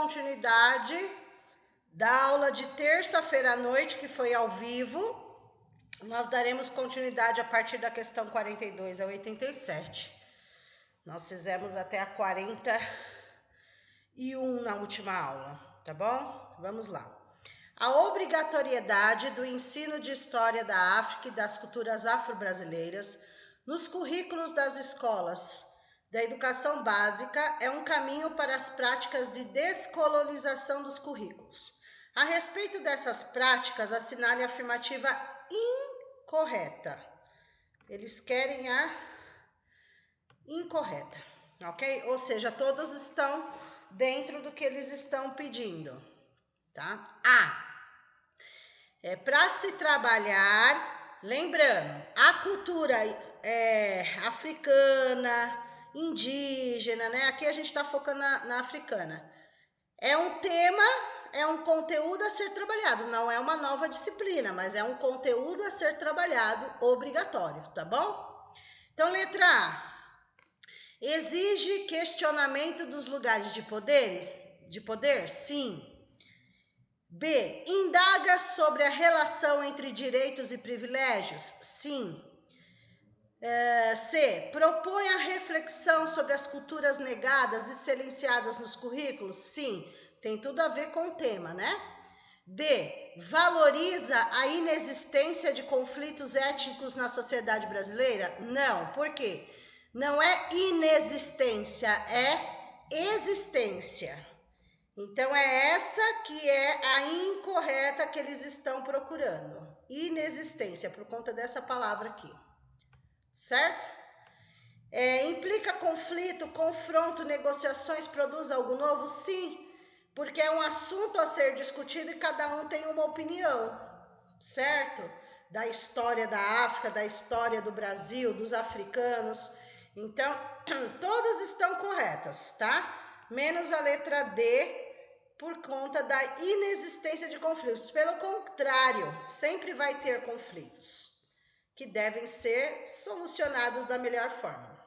continuidade da aula de terça-feira à noite, que foi ao vivo. Nós daremos continuidade a partir da questão 42 a 87. Nós fizemos até a 41 na última aula, tá bom? Vamos lá. A obrigatoriedade do ensino de história da África e das culturas afro-brasileiras nos currículos das escolas da educação básica é um caminho para as práticas de descolonização dos currículos. A respeito dessas práticas, assinale a afirmativa incorreta. Eles querem a incorreta, ok? Ou seja, todos estão dentro do que eles estão pedindo, tá? Para se trabalhar, lembrando, a cultura africana, indígena, né? Aqui a gente está focando na africana. É um tema, é um conteúdo a ser trabalhado, não é uma nova disciplina, mas é um conteúdo a ser trabalhado obrigatório, tá bom? Então, letra A. Exige questionamento dos lugares de poder? Sim. B. Indaga sobre a relação entre direitos e privilégios? Sim. C. Propõe a reflexão sobre as culturas negadas e silenciadas nos currículos? Sim, tem tudo a ver com o tema, né? D. Valoriza a inexistência de conflitos étnicos na sociedade brasileira? Não, por quê? Não é inexistência, é existência. Então, é essa que é a incorreta que eles estão procurando. Inexistência, por conta dessa palavra aqui. Certo? Implica conflito, confronto, negociações, produz algo novo? Sim, porque é um assunto a ser discutido e cada um tem uma opinião, certo? Da história da África, da história do Brasil, dos africanos. Então, todas estão corretas, tá? Menos a letra D, por conta da inexistência de conflitos. Pelo contrário, sempre vai ter conflitos que devem ser solucionados da melhor forma,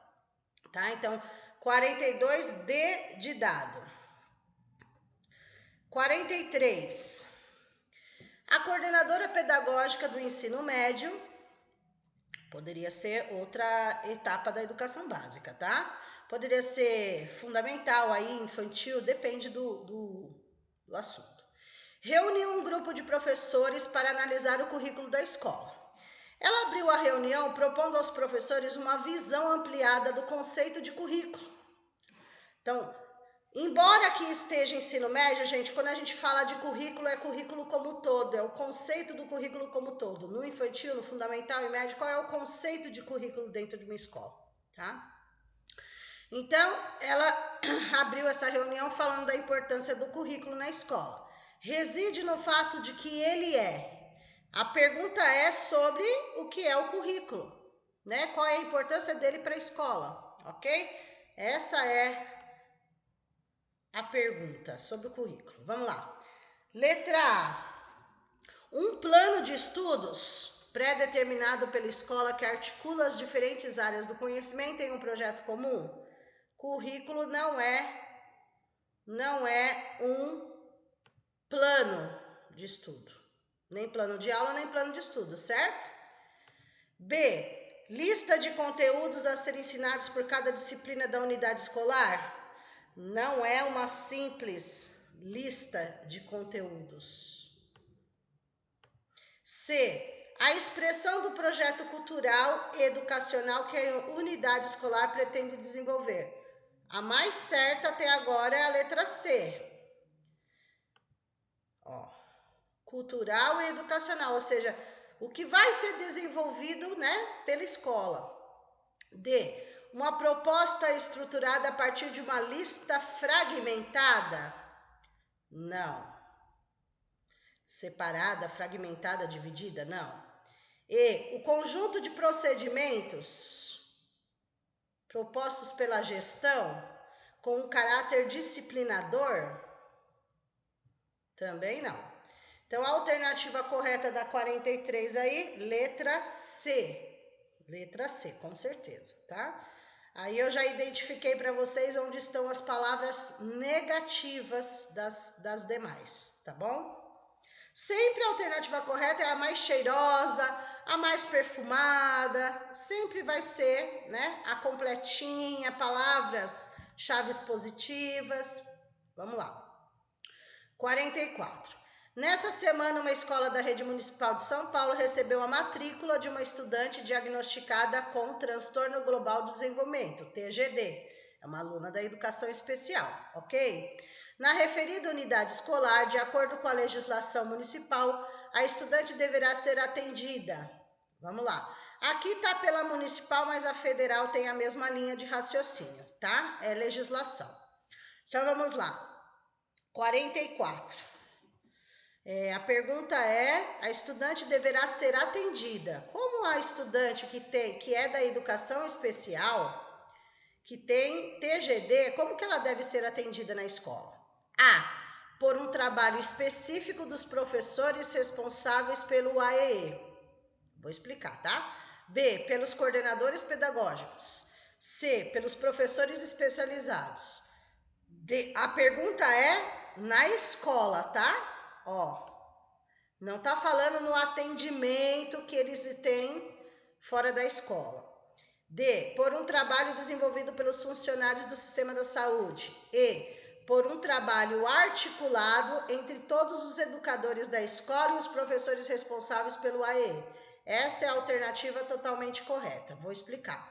tá? Então, 42, D de dado. 43. A coordenadora pedagógica do ensino médio, poderia ser outra etapa da educação básica, tá? Poderia ser fundamental, aí, infantil, depende do assunto. Reuniu um grupo de professores para analisar o currículo da escola. Ela abriu a reunião propondo aos professores uma visão ampliada do conceito de currículo. Então, embora aqui esteja ensino médio, gente, quando a gente fala de currículo, é currículo como um todo, é o conceito do currículo como um todo. No infantil, no fundamental e médio, qual é o conceito de currículo dentro de uma escola, tá? Então, ela abriu essa reunião falando da importância do currículo na escola. Reside no fato de que ele é. A pergunta é sobre o que é o currículo, né? Qual é a importância dele para a escola, ok? Essa é a pergunta sobre o currículo. Vamos lá. Letra A. Um plano de estudos pré-determinado pela escola que articula as diferentes áreas do conhecimento em um projeto comum. Currículo não é um plano de estudo. Nem plano de aula, nem plano de estudo, certo? B. Lista de conteúdos a ser ensinados por cada disciplina da unidade escolar? Não é uma simples lista de conteúdos. C. A expressão do projeto cultural e educacional que a unidade escolar pretende desenvolver. A mais certa até agora é a letra C. Cultural e educacional, ou seja, o que vai ser desenvolvido, né, pela escola. D. Uma proposta estruturada a partir de uma lista fragmentada? Não. Separada, fragmentada, dividida? Não. E. O conjunto de procedimentos propostos pela gestão com um caráter disciplinador? Também não. Então, a alternativa correta da 43 aí, letra C. Letra C, com certeza, tá? Aí eu já identifiquei para vocês onde estão as palavras negativas das demais, tá bom? Sempre a alternativa correta é a mais cheirosa, a mais perfumada, sempre vai ser, né, a completinha, palavras, chaves positivas. Vamos lá. 44. Nessa semana, uma escola da Rede Municipal de São Paulo recebeu a matrícula de uma estudante diagnosticada com transtorno global do desenvolvimento, TGD. É uma aluna da educação especial, ok? Na referida unidade escolar, de acordo com a legislação municipal, a estudante deverá ser atendida. Vamos lá. Aqui está pela municipal, mas a federal tem a mesma linha de raciocínio, tá? É legislação. Então vamos lá. 44. A pergunta é: a estudante deverá ser atendida. Como a estudante que é da educação especial, que tem TGD, como que ela deve ser atendida na escola? A. Por um trabalho específico dos professores responsáveis pelo AEE. Vou explicar, tá? B. Pelos coordenadores pedagógicos. C. Pelos professores especializados. D. A pergunta é na escola, tá? Ó, não tá falando no atendimento que eles têm fora da escola. D. Por um trabalho desenvolvido pelos funcionários do sistema da saúde. E. Por um trabalho articulado entre todos os educadores da escola e os professores responsáveis pelo AE. Essa é a alternativa totalmente correta. Vou explicar.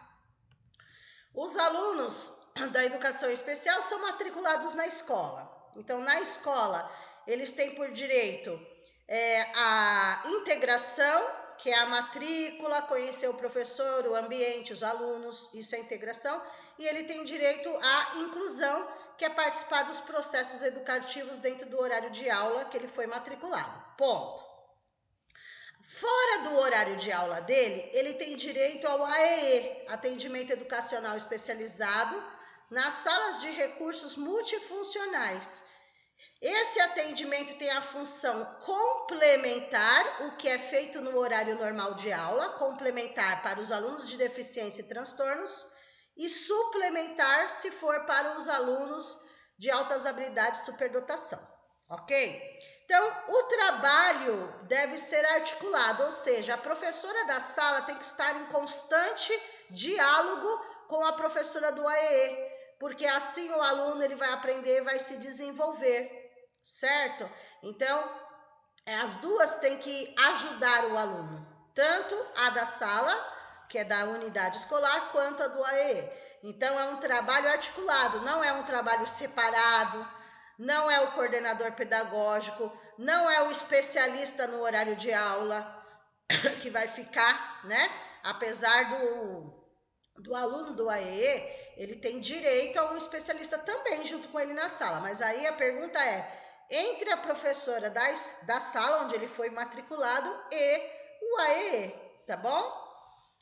Os alunos da educação especial são matriculados na escola. Então, na escola, eles têm por direito a integração, que é a matrícula, conhecer o professor, o ambiente, os alunos, isso é integração. E ele tem direito à inclusão, que é participar dos processos educativos dentro do horário de aula que ele foi matriculado. Ponto. Fora do horário de aula dele, ele tem direito ao AEE, Atendimento Educacional Especializado, nas salas de recursos multifuncionais. Esse atendimento tem a função complementar, o que é feito no horário normal de aula, complementar para os alunos de deficiência e transtornos, e suplementar se for para os alunos de altas habilidades e superdotação, ok? Então, o trabalho deve ser articulado, ou seja, a professora da sala tem que estar em constante diálogo com a professora do AEE, porque assim o aluno ele vai aprender e vai se desenvolver, certo? Então, as duas têm que ajudar o aluno, tanto a da sala, que é da unidade escolar, quanto a do AEE. Então, é um trabalho articulado, não é um trabalho separado, não é o coordenador pedagógico, não é o especialista no horário de aula que vai ficar, né? Apesar do aluno do AEE, ele tem direito a um especialista também junto com ele na sala. Mas aí a pergunta é, entre a professora da sala onde ele foi matriculado e o AEE, tá bom?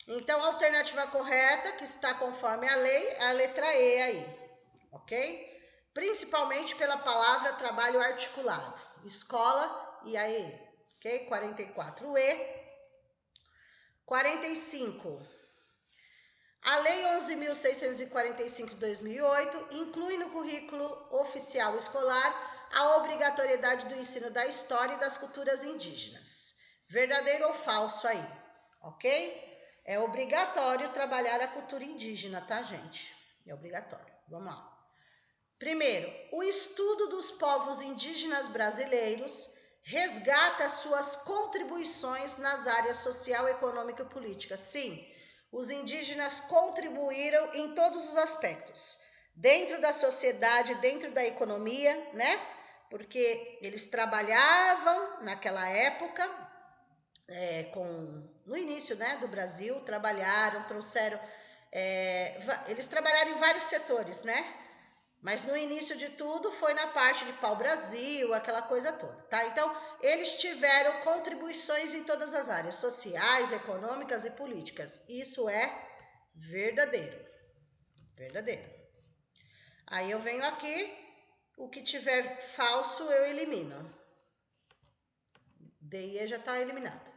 Então, a alternativa correta, que está conforme a lei, é a letra E aí, ok? Principalmente pela palavra trabalho articulado, escola e AEE, ok? 44E. 45. A Lei 11.645 de 2008 inclui no currículo oficial escolar a obrigatoriedade do ensino da história e das culturas indígenas. Verdadeiro ou falso aí, ok? É obrigatório trabalhar a cultura indígena, tá, gente? É obrigatório. Vamos lá. Primeiro, o estudo dos povos indígenas brasileiros resgata suas contribuições nas áreas social, econômica e política. Sim, os indígenas contribuíram em todos os aspectos, dentro da sociedade, dentro da economia, né? Porque eles trabalhavam naquela época, no início, né, do Brasil, trabalharam, trouxeram, eles trabalharam em vários setores, né? Mas no início de tudo foi na parte de pau-brasil, aquela coisa toda, tá? Então, eles tiveram contribuições em todas as áreas, sociais, econômicas e políticas. Isso é verdadeiro. Verdadeiro. Aí eu venho aqui, o que tiver falso eu elimino. D e E já está eliminado.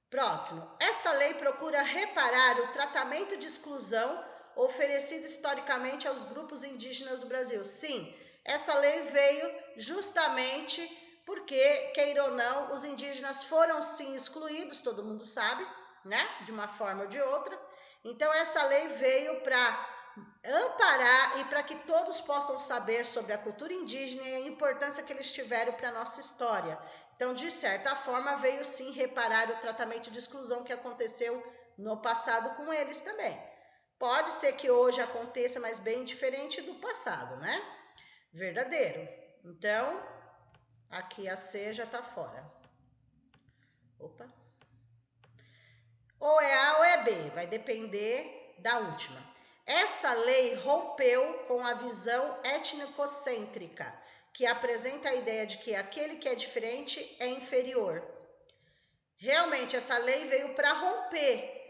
Próximo. Essa lei procura reparar o tratamento de exclusão oferecido historicamente aos grupos indígenas do Brasil. Sim, essa lei veio justamente porque, queira ou não, os indígenas foram sim excluídos, todo mundo sabe, né? De uma forma ou de outra. Então, essa lei veio para amparar e para que todos possam saber sobre a cultura indígena e a importância que eles tiveram para a nossa história. Então, de certa forma, veio sim reparar o tratamento de exclusão que aconteceu no passado com eles também. Pode ser que hoje aconteça, mas bem diferente do passado, né? Verdadeiro. Então, aqui a C já está fora. Opa. Ou é A ou é B, vai depender da última. Essa lei rompeu com a visão etnocêntrica, que apresenta a ideia de que aquele que é diferente é inferior. Realmente, essa lei veio para romper.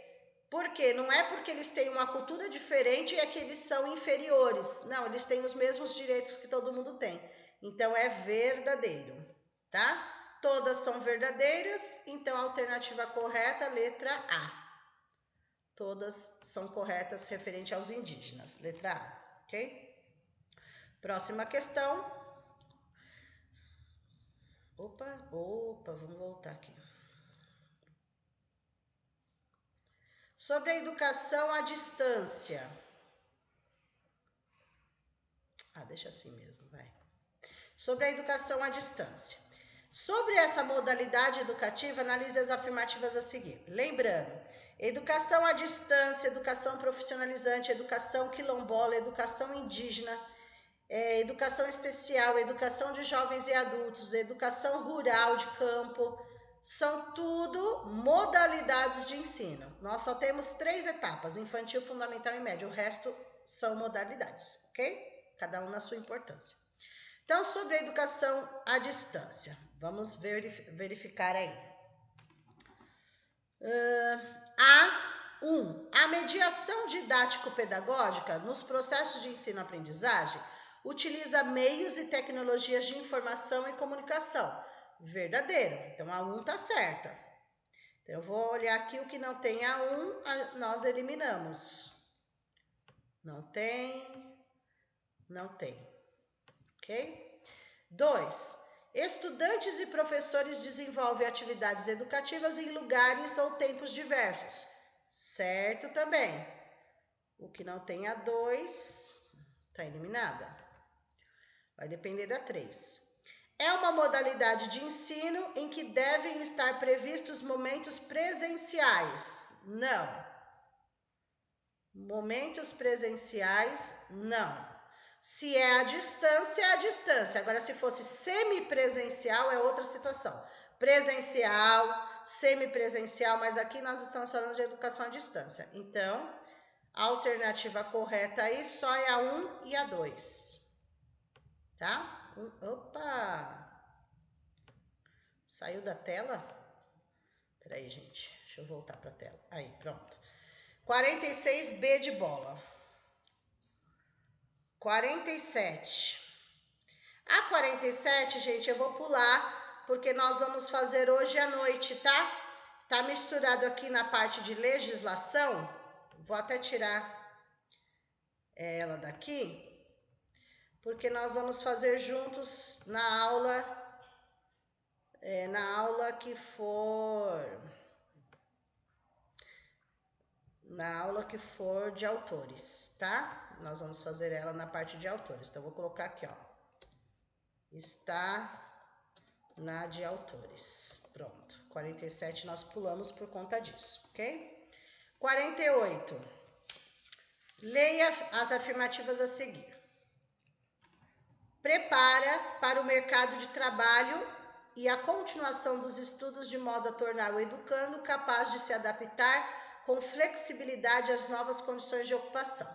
Por quê? Não é porque eles têm uma cultura diferente é que eles são inferiores. Não, eles têm os mesmos direitos que todo mundo tem. Então, é verdadeiro, tá? Todas são verdadeiras, então a alternativa correta, letra A. Todas são corretas referente aos indígenas, letra A, ok? Próxima questão. Opa, vamos voltar aqui. Sobre a educação à distância. Deixa assim mesmo, vai. Sobre a educação à distância. Sobre essa modalidade educativa, analise as afirmativas a seguir. Lembrando, educação à distância, educação profissionalizante, educação quilombola, educação indígena, educação especial, educação de jovens e adultos, educação rural de campo, são tudo modalidades de ensino. Nós só temos 3 etapas, infantil, fundamental e médio, o resto são modalidades, ok? Cada um na sua importância. Então, sobre a educação à distância, vamos verificar aí. A mediação didático-pedagógica nos processos de ensino-aprendizagem utiliza meios e tecnologias de informação e comunicação. Verdadeiro. Então, a 1 está certa. Então, eu vou olhar aqui o que não tem a 1, nós eliminamos. Não tem. Ok? 2. Estudantes e professores desenvolvem atividades educativas em lugares ou tempos diversos. Certo também. O que não tem a 2 está eliminada. Vai depender da 3. É uma modalidade de ensino em que devem estar previstos momentos presenciais. Não. Momentos presenciais, não. Se é à distância, é à distância. Agora, se fosse semipresencial, é outra situação. Presencial, semipresencial, mas aqui nós estamos falando de educação à distância. Então, a alternativa correta aí só é a 1 e a 2. Tá? Opa! Saiu da tela? Peraí, gente. Deixa eu voltar para a tela. Aí, pronto. 46B de bola. 47. A 47, gente, eu vou pular, porque nós vamos fazer hoje à noite, tá? Tá misturado aqui na parte de legislação. Vou até tirar ela daqui, porque nós vamos fazer juntos na aula que for de autores, tá? Nós vamos fazer ela na parte de autores. Então, eu vou colocar aqui, ó. Está na de autores. Pronto. 47 nós pulamos por conta disso, ok? 48. Leia as afirmativas a seguir. Prepara para o mercado de trabalho e a continuação dos estudos de modo a tornar o educando capaz de se adaptar com flexibilidade às novas condições de ocupação.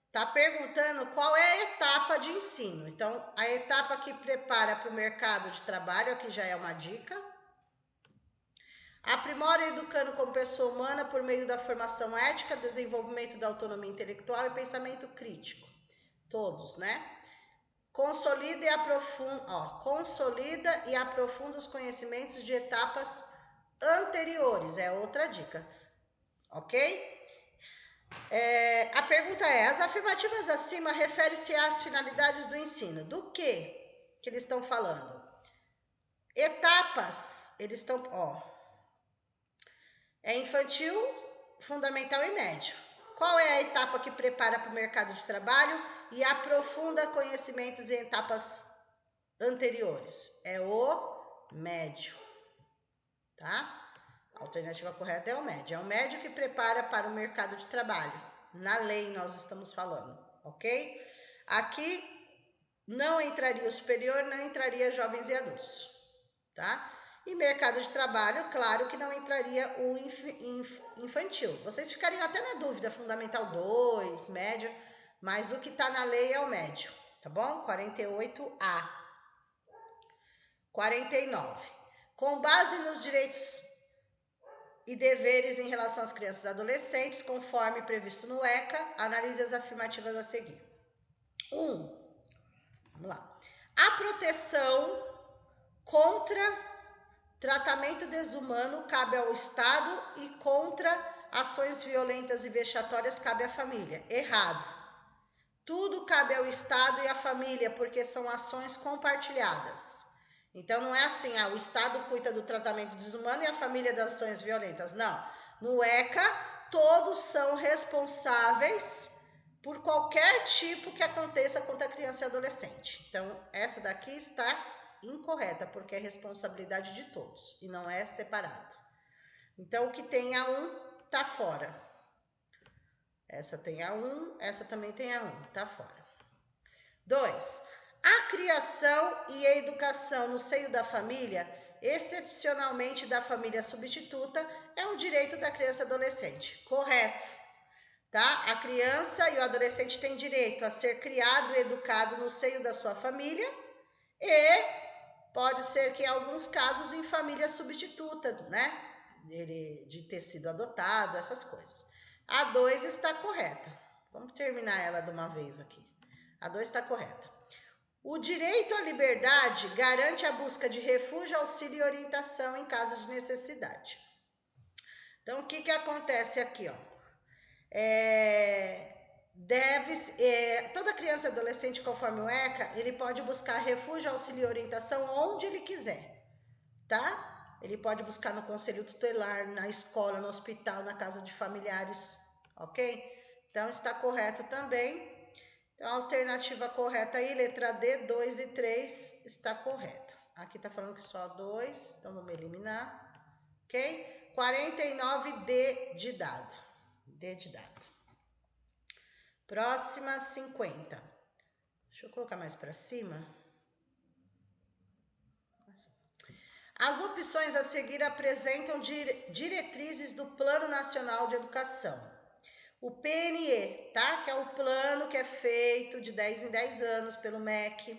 Está perguntando qual é a etapa de ensino. Então, a etapa que prepara para o mercado de trabalho, aqui já é uma dica. Aprimora educando como pessoa humana por meio da formação ética, desenvolvimento da autonomia intelectual e pensamento crítico. Todos, né? Consolida e aprofunda os conhecimentos de etapas anteriores. É outra dica. Ok? A pergunta é, as afirmativas acima referem-se às finalidades do ensino. Do que eles estão falando? Etapas, eles estão, é infantil, fundamental e médio. Qual é a etapa que prepara para o mercado de trabalho e aprofunda conhecimentos em etapas anteriores? É o médio, tá? A alternativa correta é o médio. É o médio que prepara para o mercado de trabalho. Na lei nós estamos falando, ok? Aqui não entraria o superior, não entraria jovens e adultos, tá? E mercado de trabalho, claro que não entraria o infantil. Vocês ficariam até na dúvida, fundamental 2, médio, mas o que está na lei é o médio, tá bom? 48A. 49. Com base nos direitos e deveres em relação às crianças e adolescentes, conforme previsto no ECA, analise as afirmativas a seguir. 1. Vamos lá. A proteção contra tratamento desumano cabe ao Estado e contra ações violentas e vexatórias cabe à família. Errado. Tudo cabe ao Estado e à família, porque são ações compartilhadas. Então não é assim, o Estado cuida do tratamento desumano e a família das ações violentas. Não. No ECA, todos são responsáveis por qualquer tipo que aconteça contra a criança e adolescente. Então, essa daqui está incorreta, porque é responsabilidade de todos e não é separado. Então, o que tem A1 está fora. Essa tem A1, essa também tem A1, está fora. 2. A criação e a educação no seio da família, excepcionalmente da família substituta, é um direito da criança e adolescente. Correto. Tá? A criança e o adolescente têm direito a ser criado e educado no seio da sua família e pode ser que em alguns casos em família substituta, né? De ter sido adotado, essas coisas. A 2 está correta. Vamos terminar ela de uma vez aqui. A 2 está correta. O direito à liberdade garante a busca de refúgio, auxílio e orientação em caso de necessidade. Então, o que acontece aqui, ó? Toda criança e adolescente, conforme o ECA, ele pode buscar refúgio, auxílio e orientação onde ele quiser, tá? Ele pode buscar no conselho tutelar, na escola, no hospital, na casa de familiares, ok? Então, está correto também. Então, a alternativa correta aí, letra D, 2 e 3, está correta. Aqui está falando que só 2, então vamos eliminar, ok? 49, D de dado. D de dado. Próxima, 50. Deixa eu colocar mais para cima. As opções a seguir apresentam diretrizes do Plano Nacional de Educação. O PNE, tá? Que é o plano que é feito de 10 em 10 anos pelo MEC.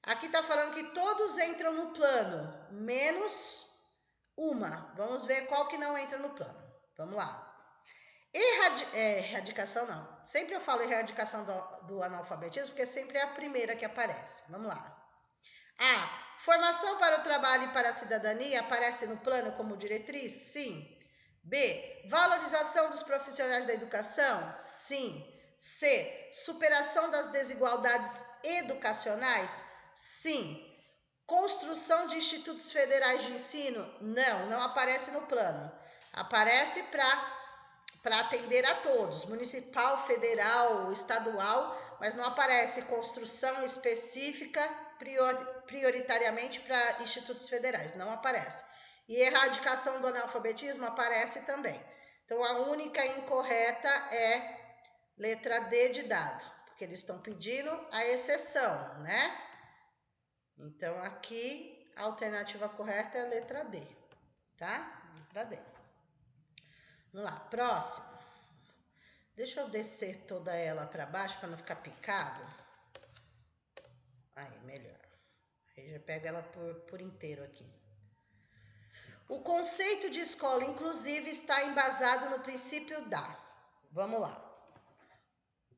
Aqui tá falando que todos entram no plano, menos uma. Vamos ver qual que não entra no plano. Vamos lá. Erradicação não. Sempre eu falo erradicação do analfabetismo, porque sempre é a primeira que aparece. Vamos lá. A. Formação para o trabalho e para a cidadania aparece no plano como diretriz? Sim. B. Valorização dos profissionais da educação? Sim. C. Superação das desigualdades educacionais? Sim. Construção de institutos federais de ensino? Não aparece no plano. Aparece para atender a todos, municipal, federal, estadual, mas não aparece construção específica prioritariamente para institutos federais, não aparece. E erradicação do analfabetismo aparece também. Então, a única incorreta é letra D de dado, porque eles estão pedindo a exceção, né? Então, aqui, a alternativa correta é a letra D, tá? Letra D. Vamos lá, próximo. Deixa eu descer toda ela para baixo para não ficar picado. Aí, melhor. Aí já pego ela por inteiro aqui. O conceito de escola inclusiva está embasado no princípio da... Vamos lá.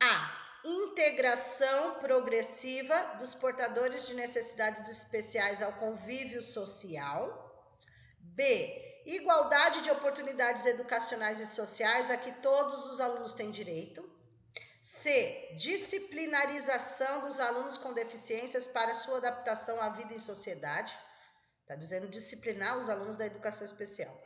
A. Integração progressiva dos portadores de necessidades especiais ao convívio social. B. igualdade de oportunidades educacionais e sociais a que todos os alunos têm direito. C, disciplinarização dos alunos com deficiências para sua adaptação à vida em sociedade. Está dizendo disciplinar os alunos da educação especial.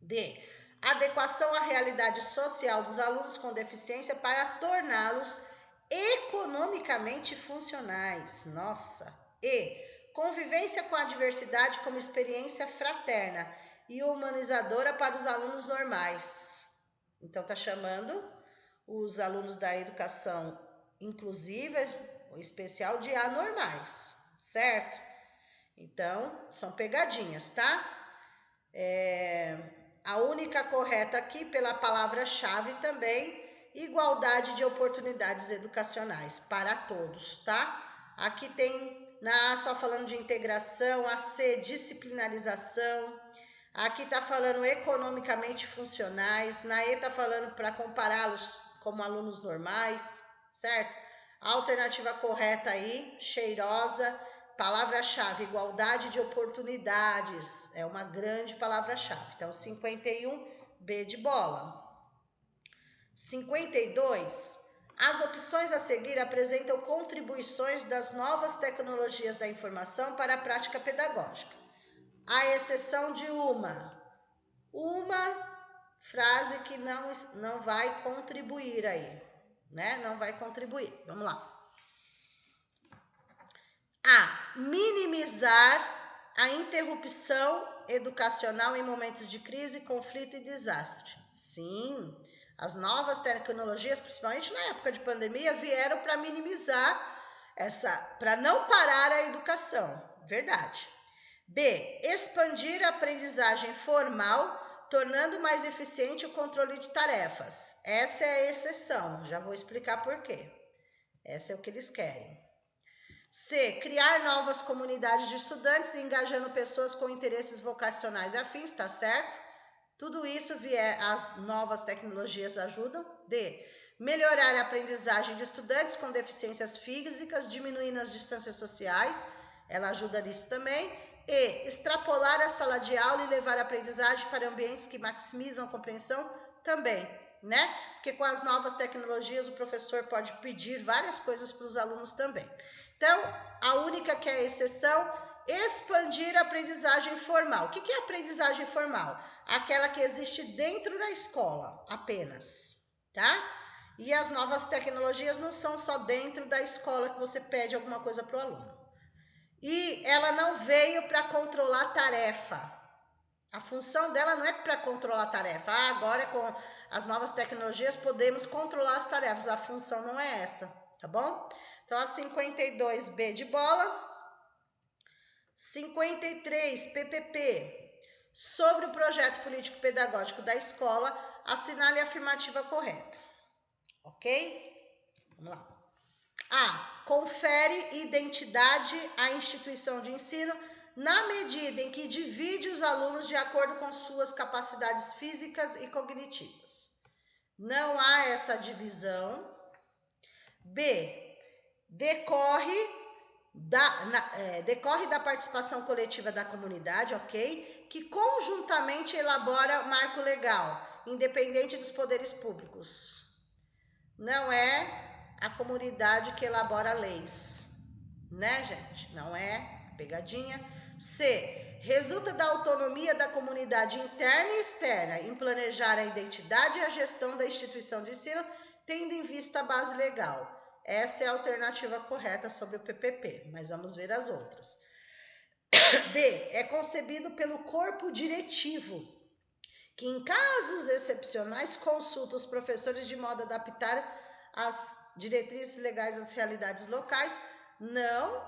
D, adequação à realidade social dos alunos com deficiência para torná-los economicamente funcionais. Nossa! E, convivência com a diversidade como experiência fraterna e humanizadora para os alunos normais. Então, está chamando os alunos da educação inclusiva ou especial de anormais, certo? Então, são pegadinhas, tá? A única correta aqui, pela palavra-chave também, igualdade de oportunidades educacionais para todos, tá? Aqui tem na A só falando de integração, a C, disciplinarização, aqui tá falando economicamente funcionais, na E tá falando para compará-los como alunos normais, certo? A alternativa correta aí, cheirosa, palavra-chave, igualdade de oportunidades, é uma grande palavra-chave. Então, 51, B de bola. 52, as opções a seguir apresentam contribuições das novas tecnologias da informação para a prática pedagógica, à exceção de uma frase que não vai contribuir aí, né? Não vai contribuir. Vamos lá. A, minimizar a interrupção educacional em momentos de crise, conflito e desastre. Sim, as novas tecnologias, principalmente na época de pandemia, vieram para minimizar para não parar a educação. Verdade. B, expandir a aprendizagem formal, tornando mais eficiente o controle de tarefas. Essa é a exceção, já vou explicar por quê. Essa é o que eles querem. C, criar novas comunidades de estudantes, engajando pessoas com interesses vocacionais afins, tá certo? Tudo isso as novas tecnologias ajudam. D, melhorar a aprendizagem de estudantes com deficiências físicas, diminuindo as distâncias sociais, ela ajuda nisso também. E, extrapolar a sala de aula e levar a aprendizagem para ambientes que maximizam a compreensão também, né? Porque com as novas tecnologias o professor pode pedir várias coisas para os alunos também. Então, a única que é a exceção, expandir a aprendizagem formal. O que é aprendizagem formal? Aquela que existe dentro da escola, apenas, tá? E as novas tecnologias não são só dentro da escola que você pede alguma coisa para o aluno. E ela não veio para controlar tarefa. A função dela não é para controlar tarefa. Agora com as novas tecnologias podemos controlar as tarefas. A função não é essa, tá bom? Então, a 52, B de bola. 53, PPP. Sobre o projeto político-pedagógico da escola, assinale a afirmativa correta. Ok? Vamos lá. A, confere identidade à instituição de ensino na medida em que divide os alunos de acordo com suas capacidades físicas e cognitivas. Não há essa divisão. B, decorre da participação coletiva da comunidade, ok? Que conjuntamente elabora marco legal, independente dos poderes públicos. Não é a comunidade que elabora leis, né, gente? Não é pegadinha. C, resulta da autonomia da comunidade interna e externa em planejar a identidade e a gestão da instituição de ensino, tendo em vista a base legal. Essa é a alternativa correta sobre o PPP, mas vamos ver as outras. D, é concebido pelo corpo diretivo, que em casos excepcionais consulta os professores de modo a adaptar as diretrizes legais às realidades locais. Não,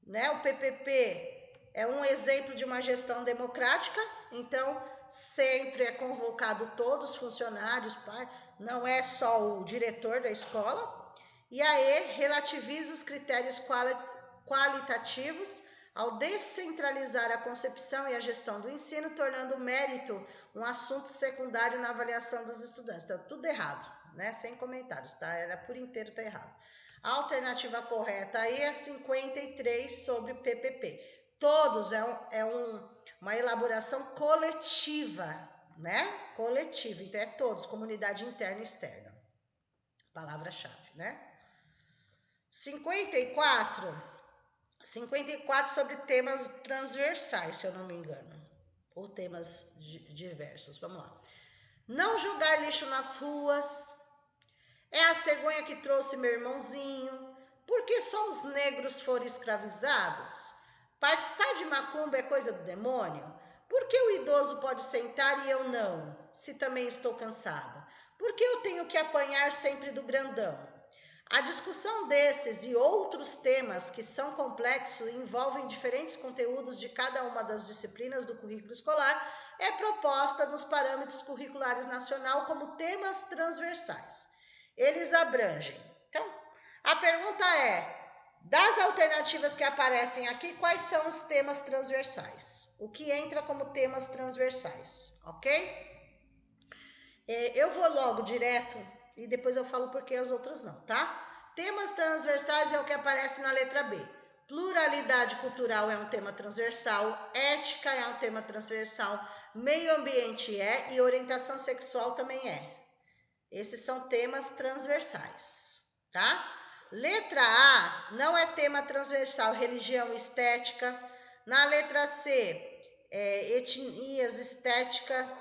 né? O PPP é um exemplo de uma gestão democrática, então sempre é convocado todos os funcionários, não é só o diretor da escola. E a E, relativiza os critérios qualitativos ao descentralizar a concepção e a gestão do ensino, tornando o mérito um assunto secundário na avaliação dos estudantes. Então, tudo errado, né? Sem comentários, tá? Ela por inteiro tá errado. A alternativa correta aí é 53 sobre PPP. Todos é uma elaboração coletiva, né? Coletiva, então é todos, comunidade interna e externa. Palavra-chave, né? 54 sobre temas transversais, se eu não me engano, ou temas diversos, vamos lá. Não jogar lixo nas ruas, é a cegonha que trouxe meu irmãozinho, por que só os negros foram escravizados? Participar de macumba é coisa do demônio? Por que o idoso pode sentar e eu não, se também estou cansado? Por que eu tenho que apanhar sempre do grandão? A discussão desses e outros temas que são complexos e envolvem diferentes conteúdos de cada uma das disciplinas do currículo escolar é proposta nos parâmetros curriculares nacional como temas transversais. Eles abrangem. Então, a pergunta é, das alternativas que aparecem aqui, quais são os temas transversais? O que entra como temas transversais, ok? Eu vou logo direto e depois eu falo por que as outras não, tá? Temas transversais é o que aparece na letra B. Pluralidade cultural é um tema transversal, ética é um tema transversal, meio ambiente é e orientação sexual também é. Esses são temas transversais, tá? Letra A não é tema transversal, religião e estética. Na letra C, etnias, estética,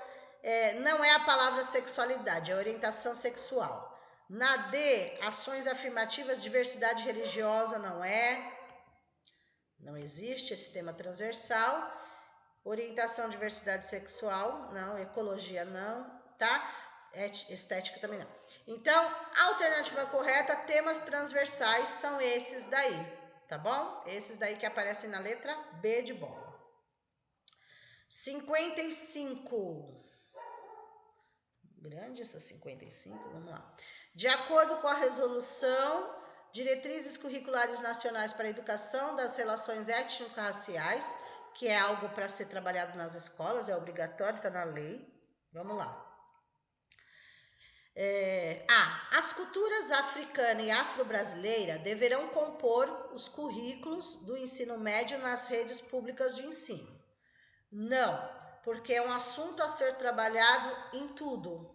não é a palavra sexualidade, é orientação sexual. Na D, ações afirmativas, diversidade religiosa, não é. Não existe esse tema transversal. Orientação, diversidade sexual, não. Ecologia, não, tá? Estética também não. Então, a alternativa correta, temas transversais, são esses daí, tá bom? Esses daí que aparecem na letra B de bola. 55. Grande essa 55, vamos lá. De acordo com a resolução, diretrizes curriculares nacionais para a educação das relações étnico-raciais, que é algo para ser trabalhado nas escolas, é obrigatório, está na lei. Vamos lá. As culturas africana e afro-brasileira deverão compor os currículos do ensino médio nas redes públicas de ensino. Não, porque é um assunto a ser trabalhado em tudo,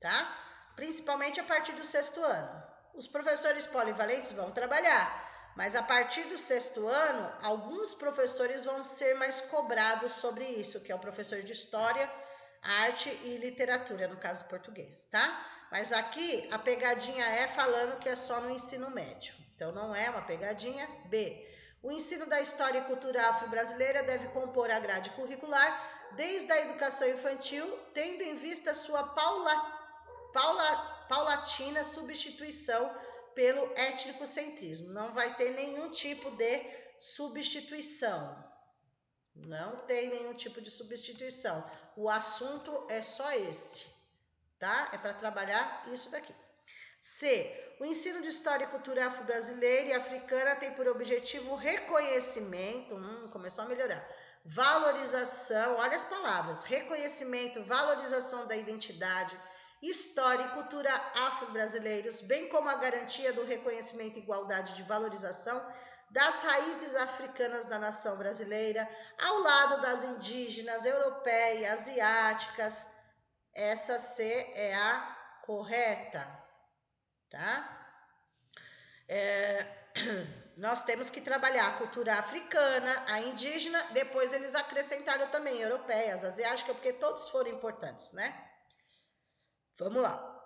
tá? Principalmente a partir do 6º ano. Os professores polivalentes vão trabalhar, mas a partir do 6º ano, alguns professores vão ser mais cobrados sobre isso, que é o professor de História, Arte e Literatura, no caso português, tá? Mas aqui a pegadinha é falando que é só no ensino médio. Então não é uma pegadinha. B. O ensino da história e cultura afro-brasileira deve compor a grade curricular desde a educação infantil, tendo em vista sua paulatina substituição pelo étnicocentrismo. Não vai ter nenhum tipo de substituição. Não tem nenhum tipo de substituição. O assunto é só esse, tá? É para trabalhar isso daqui. C. O ensino de história e cultura afro-brasileira e africana tem por objetivo o reconhecimento, começou a melhorar, valorização, olha as palavras, reconhecimento, valorização da identidade, história e cultura afro-brasileiros, bem como a garantia do reconhecimento e igualdade de valorização das raízes africanas da nação brasileira, ao lado das indígenas, europeias, asiáticas. Essa C é a correta, tá? Nós temos que trabalhar a cultura africana, a indígena, depois eles acrescentaram também europeias, asiáticas, porque todos foram importantes, né? Vamos lá.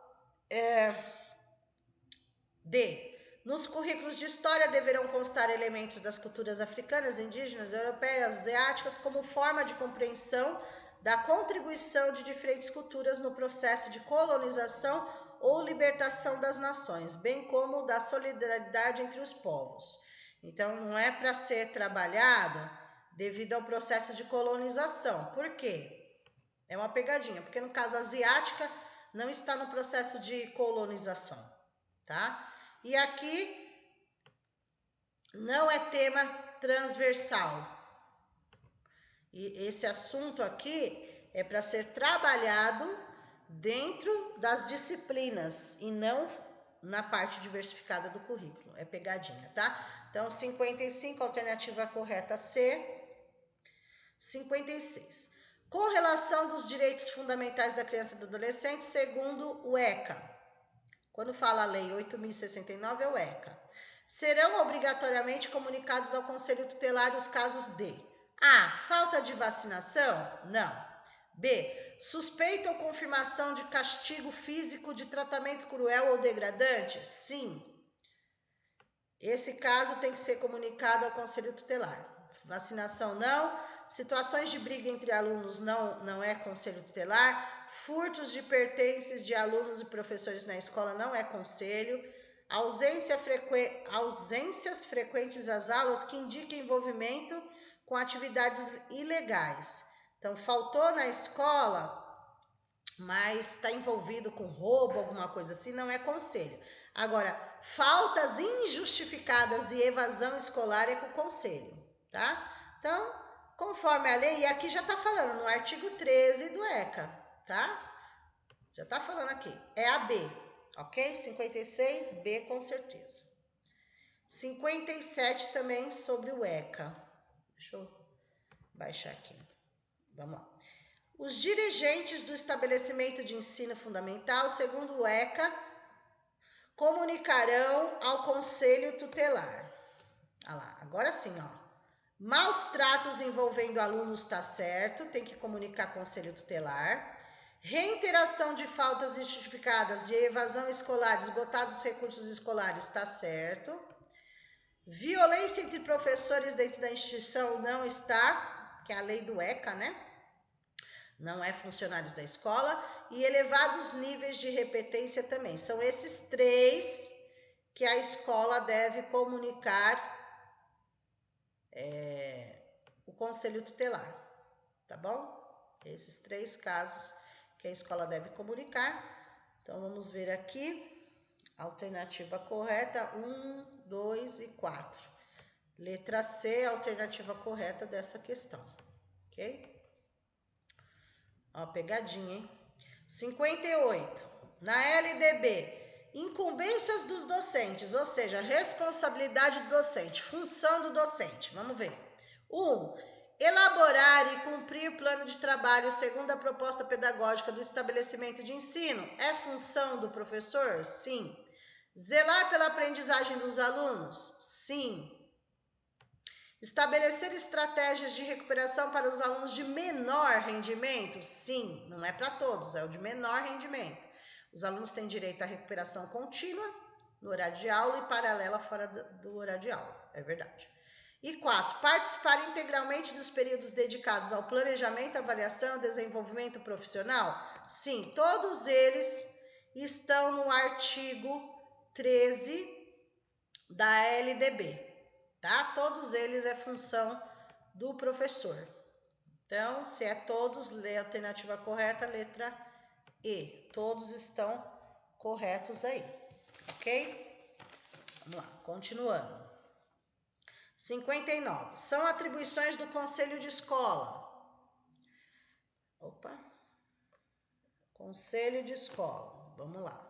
D. Nos currículos de história deverão constar elementos das culturas africanas, indígenas, europeias, asiáticas como forma de compreensão da contribuição de diferentes culturas no processo de colonização ou libertação das nações, bem como da solidariedade entre os povos. Então, não é para ser trabalhado devido ao processo de colonização. Por quê? É uma pegadinha, porque no caso asiática não está no processo de colonização, tá? E aqui não é tema transversal. E esse assunto aqui é para ser trabalhado dentro das disciplinas e não na parte diversificada do currículo. É pegadinha, tá? Então, 55, alternativa correta C. 56. Com relação dos direitos fundamentais da criança e do adolescente, segundo o ECA. Quando fala a Lei 8.069, é o ECA. Serão obrigatoriamente comunicados ao Conselho Tutelar os casos de A. Falta de vacinação? Não. B. Suspeita ou confirmação de castigo físico, de tratamento cruel ou degradante? Sim. Esse caso tem que ser comunicado ao Conselho Tutelar. Vacinação não. Situações de briga entre alunos não é Conselho Tutelar. Furtos de pertences de alunos e professores na escola não é conselho. Ausências frequentes às aulas que indiquem envolvimento com atividades ilegais. Então, faltou na escola, mas está envolvido com roubo, alguma coisa assim, não é conselho. Agora, faltas injustificadas e evasão escolar é com o conselho, tá? Então, conforme a lei, e aqui já está falando no artigo 13 do ECA, tá? Já está falando aqui, é a B, ok? 56, B com certeza. 57 também sobre o ECA. Deixa eu baixar aqui. Vamos lá. Os dirigentes do estabelecimento de ensino fundamental, segundo o ECA, comunicarão ao Conselho Tutelar. Olha lá, agora sim, ó. Maus tratos envolvendo alunos está certo, tem que comunicar ao Conselho Tutelar. Reiteração de faltas injustificadas de evasão escolar, esgotados os recursos escolares, está certo. Violência entre professores dentro da instituição não está, que é a lei do ECA, né? Não é funcionários da escola. E elevados níveis de repetência também. São esses 3 que a escola deve comunicar o Conselho Tutelar, tá bom? Esses 3 casos que a escola deve comunicar. Então, vamos ver aqui. Alternativa correta, 1, 2 e 4. Letra C, alternativa correta dessa questão, ok? Ó, pegadinha, hein? 58. Na LDB, incumbências dos docentes, ou seja, responsabilidade do docente, função do docente. Vamos ver. 1. Elaborar e cumprir plano de trabalho segundo a proposta pedagógica do estabelecimento de ensino é função do professor? Sim. Zelar pela aprendizagem dos alunos? Sim. Estabelecer estratégias de recuperação para os alunos de menor rendimento? Sim, não é para todos, é o de menor rendimento. Os alunos têm direito à recuperação contínua no horário de aula e paralela fora do horário de aula, é verdade. E 4, participar integralmente dos períodos dedicados ao planejamento, avaliação e desenvolvimento profissional? Sim, todos eles estão no artigo 13 da LDB. Tá? Todos eles é função do professor. Então, se é todos, lê a alternativa correta, letra E. Todos estão corretos aí, ok? Vamos lá, continuando. 59. São atribuições do Conselho de Escola. Opa. Conselho de Escola. Vamos lá.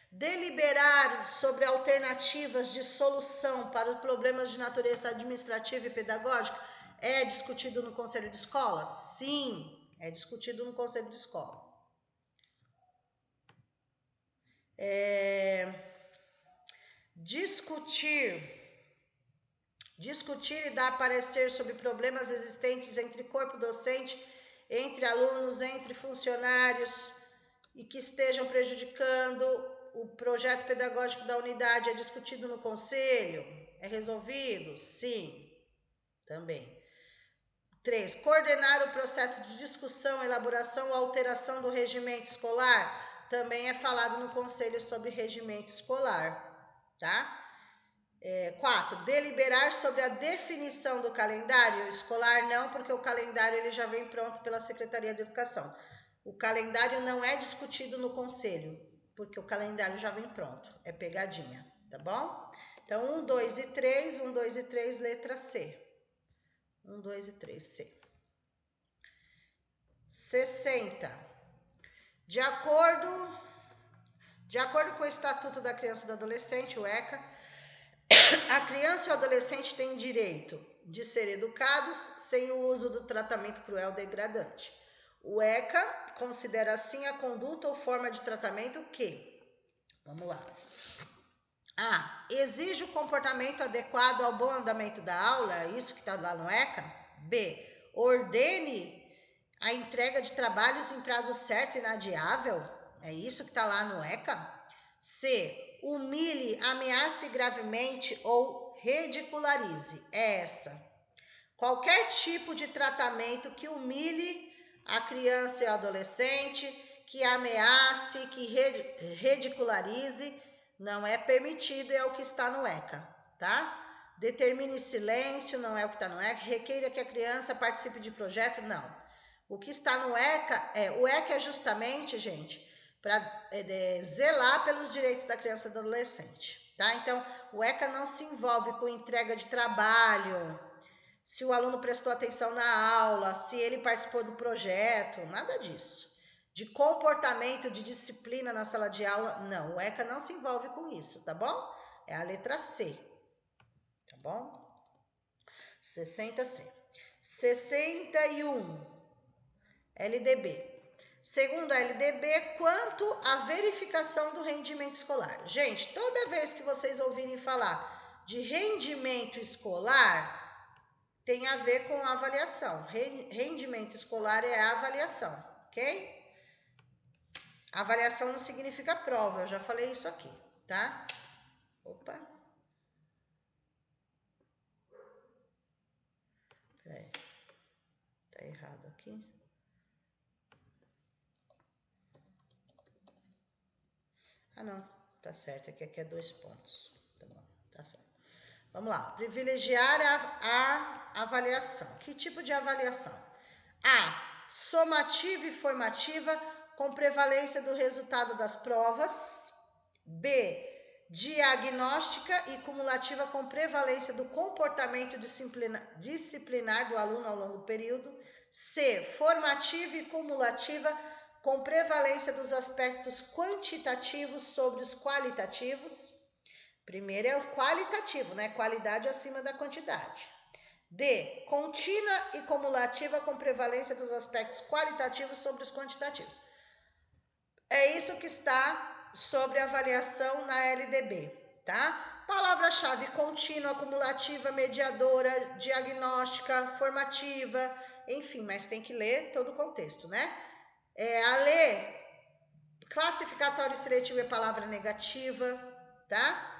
Deliberar sobre alternativas de solução para os problemas de natureza administrativa e pedagógica é discutido no Conselho de Escola? Sim, é discutido no Conselho de Escola. Discutir e dar parecer sobre problemas existentes entre corpo docente, entre alunos, entre funcionários e que estejam prejudicando o projeto pedagógico da unidade é discutido no conselho? É resolvido? Sim, também. 3. Coordenar o processo de discussão, elaboração ou alteração do regimento escolar? Também é falado no conselho sobre regimento escolar, tá? 4. Deliberar sobre a definição do calendário escolar? Não, porque o calendário ele já vem pronto pela Secretaria de Educação. O calendário não é discutido no conselho, porque o calendário já vem pronto. É pegadinha, tá bom? Então, 1, 2 e 3, 1, 2 e 3, letra C. 1, 2 e 3, C. 60. De acordo com o Estatuto da Criança e do Adolescente, o ECA, A criança e o adolescente têm direito de ser educados sem o uso do tratamento cruel degradante. O ECA considera assim a conduta ou forma de tratamento que, vamos lá, A. Exige o comportamento adequado ao bom andamento da aula, isso que está lá no ECA. B. Ordene a entrega de trabalhos em prazo certo e inadiável, é isso que está lá no ECA. C. Humilhe, ameace gravemente ou ridicularize, é essa. Qualquer tipo de tratamento que humilhe a criança e o adolescente, que ameace, que ridicularize, não é permitido, é o que está no ECA, tá? Determine silêncio, não é o que está no ECA. Requeira que a criança participe de projeto, não. O que está no ECA o ECA é justamente, gente, para zelar pelos direitos da criança e do adolescente, tá? Então, o ECA não se envolve com entrega de trabalho, se o aluno prestou atenção na aula, se ele participou do projeto, nada disso. De comportamento, de disciplina na sala de aula, não. O ECA não se envolve com isso, tá bom? É a letra C, tá bom? 60C. 61, LDB. Segundo a LDB, quanto à verificação do rendimento escolar. Gente, toda vez que vocês ouvirem falar de rendimento escolar, tem a ver com avaliação. Rendimento escolar é a avaliação, ok? Avaliação não significa prova, eu já falei isso aqui, tá? Opa. Peraí. Tá errado aqui. Ah, não. Tá certo. Aqui é 2 pontos. Tá bom. Tá certo. Vamos lá. Privilegiar a avaliação. Que tipo de avaliação? A. Somativa e formativa com prevalência do resultado das provas. B. Diagnóstica e cumulativa com prevalência do comportamento disciplinar do aluno ao longo do período. C. Formativa e cumulativa com prevalência dos aspectos quantitativos sobre os qualitativos. Primeiro é o qualitativo, né? Qualidade acima da quantidade. D. Contínua e cumulativa com prevalência dos aspectos qualitativos sobre os quantitativos. É isso que está sobre avaliação na LDB, tá? Palavra-chave: contínua, cumulativa, mediadora, diagnóstica, formativa, enfim, mas tem que ler todo o contexto, né? A ler classificatório seletivo é palavra negativa, tá?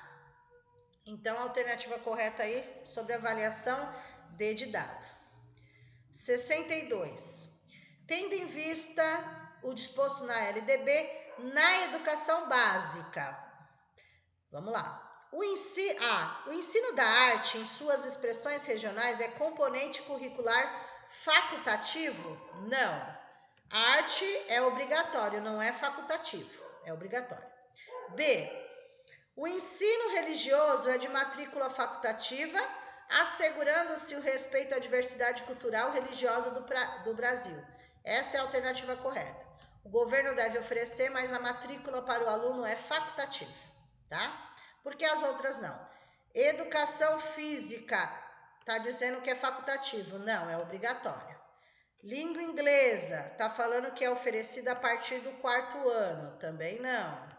Então, a alternativa correta aí sobre avaliação, D de dado. 62. Tendo em vista o disposto na LDB, na educação básica. Vamos lá. O ensino da arte em suas expressões regionais é componente curricular facultativo? Não. A arte é obrigatório, não é facultativo, é obrigatório. B. O ensino religioso é de matrícula facultativa, assegurando-se o respeito à diversidade cultural religiosa do Brasil. Essa é a alternativa correta. O governo deve oferecer, mas a matrícula para o aluno é facultativa, tá? Porque as outras não. Educação física, tá dizendo que é facultativo. Não, é obrigatório. Língua inglesa, tá falando que é oferecida a partir do 4º ano. Também não.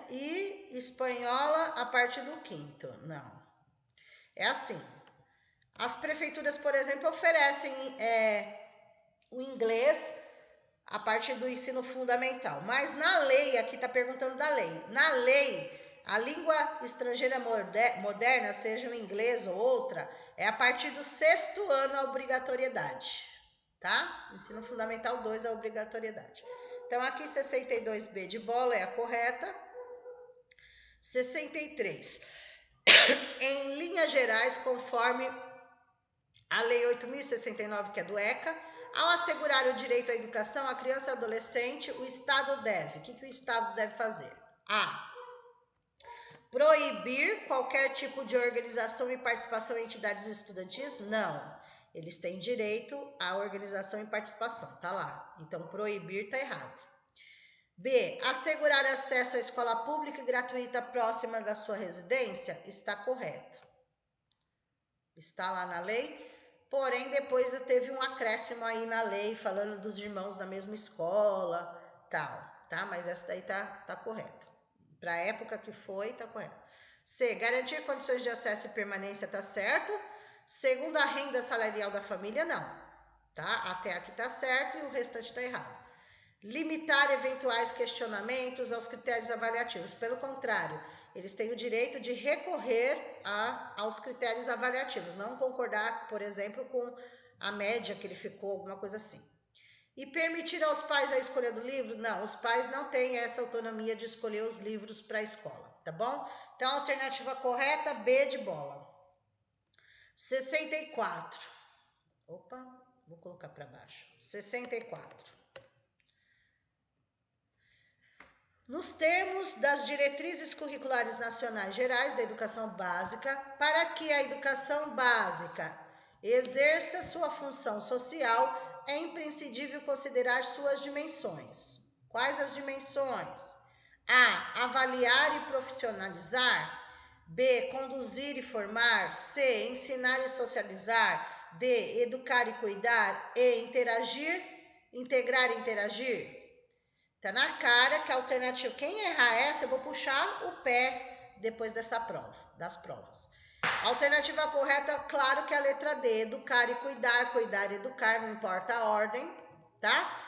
E espanhola a partir do 5º. Não. É assim. As prefeituras, por exemplo, oferecem o inglês a partir do ensino fundamental. Mas na lei, aqui está perguntando da lei. Na lei, a língua estrangeira moderna, seja o inglês ou outra, é a partir do 6º ano a obrigatoriedade. Tá? Ensino fundamental 2 a obrigatoriedade. Então, aqui 62B de bola é a correta. 63. Em linhas gerais, conforme a Lei 8.069, que é do ECA, ao assegurar o direito à educação à criança e adolescente, o Estado deve. O que o Estado deve fazer? A. Proibir qualquer tipo de organização e participação em entidades estudantis? Não. Eles têm direito à organização e participação, tá lá. Então, proibir tá errado. B, assegurar acesso à escola pública e gratuita próxima da sua residência? Está correto. Está lá na lei, porém depois teve um acréscimo aí na lei, falando dos irmãos da mesma escola, tal, tá? Mas essa daí tá correta. Para a época que foi, tá correto. C, garantir condições de acesso e permanência, tá certo. Segundo a renda salarial da família, não, tá? Até aqui tá certo e o restante tá errado. Limitar eventuais questionamentos aos critérios avaliativos. Pelo contrário, eles têm o direito de recorrer aos critérios avaliativos, não concordar, por exemplo, com a média que ele ficou, alguma coisa assim. E permitir aos pais a escolha do livro? Não, os pais não têm essa autonomia de escolher os livros para a escola, tá bom? Então, a alternativa correta, B de bola. 64. Opa, vou colocar para baixo. 64. Nos termos das diretrizes curriculares nacionais gerais da educação básica, para que a educação básica exerça sua função social, é imprescindível considerar suas dimensões. Quais as dimensões? A. Avaliar e profissionalizar. B. Conduzir e formar. C. Ensinar e socializar. D. Educar e cuidar. E. Interagir, integrar e interagir. Tá na cara que a alternativa, quem errar essa, eu vou puxar o pé depois dessa prova, das provas. A alternativa correta, claro que é a letra D, educar e cuidar, cuidar e educar, não importa a ordem, tá?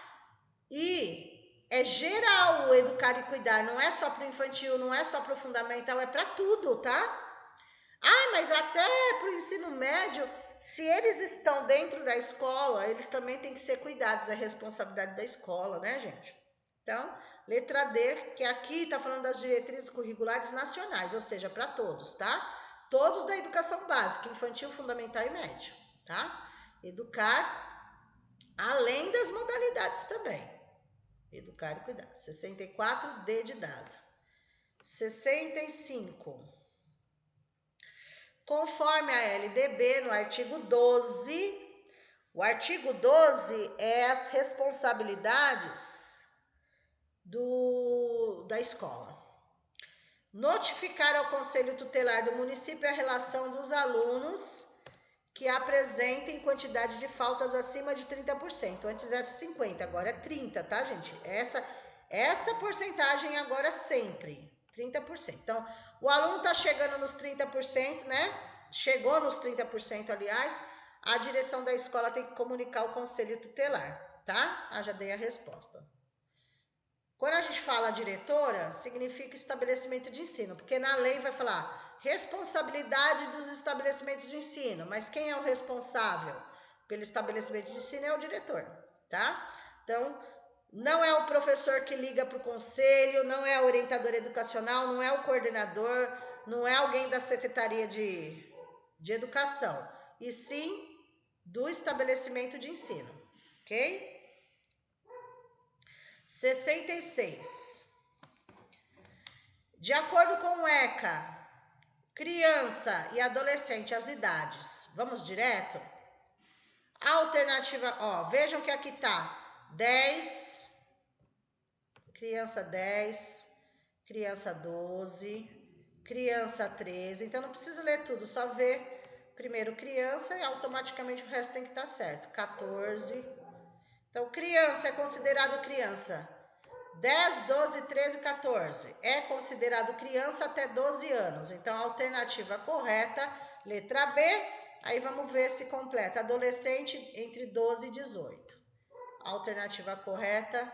E é geral o educar e cuidar, não é só pro infantil, não é só pro fundamental, é para tudo, tá? Ah, mas até pro ensino médio, se eles estão dentro da escola, eles também têm que ser cuidados, é responsabilidade da escola, né, gente? Então, letra D, que aqui está falando das diretrizes curriculares nacionais, ou seja, para todos, tá? Todos da educação básica, infantil, fundamental e médio, tá? Educar, além das modalidades também. Educar e cuidar. 64, D de dado. 65. Conforme a LDB, no artigo 12, o artigo 12 é as responsabilidades da escola. Notificar ao Conselho Tutelar do município a relação dos alunos que apresentem quantidade de faltas acima de 30%. Antes era 50%, agora é 30%, tá, gente? Essa porcentagem agora sempre, 30%. Então, o aluno tá chegando nos 30%, né? Chegou nos 30%, aliás, a direção da escola tem que comunicar ao Conselho Tutelar, tá? Já dei a resposta. Quando a gente fala diretora, significa estabelecimento de ensino, porque na lei vai falar responsabilidade dos estabelecimentos de ensino, mas quem é o responsável pelo estabelecimento de ensino é o diretor, tá? Então, não é o professor que liga para o conselho, não é a orientadora educacional, não é o coordenador, não é alguém da secretaria de educação, e sim do estabelecimento de ensino, ok? 66. De acordo com o ECA, criança e adolescente, as idades, vamos direto? A alternativa, ó, vejam que aqui tá 10, criança 10, criança 12, criança 13, então não precisa ler tudo, só ver primeiro criança e automaticamente o resto tem que estar certo, 14. Então, criança é considerado criança 10, 12, 13, 14. É considerado criança até 12 anos. Então, a alternativa correta, letra B. Aí vamos ver se completa. Adolescente entre 12 e 18. Alternativa correta,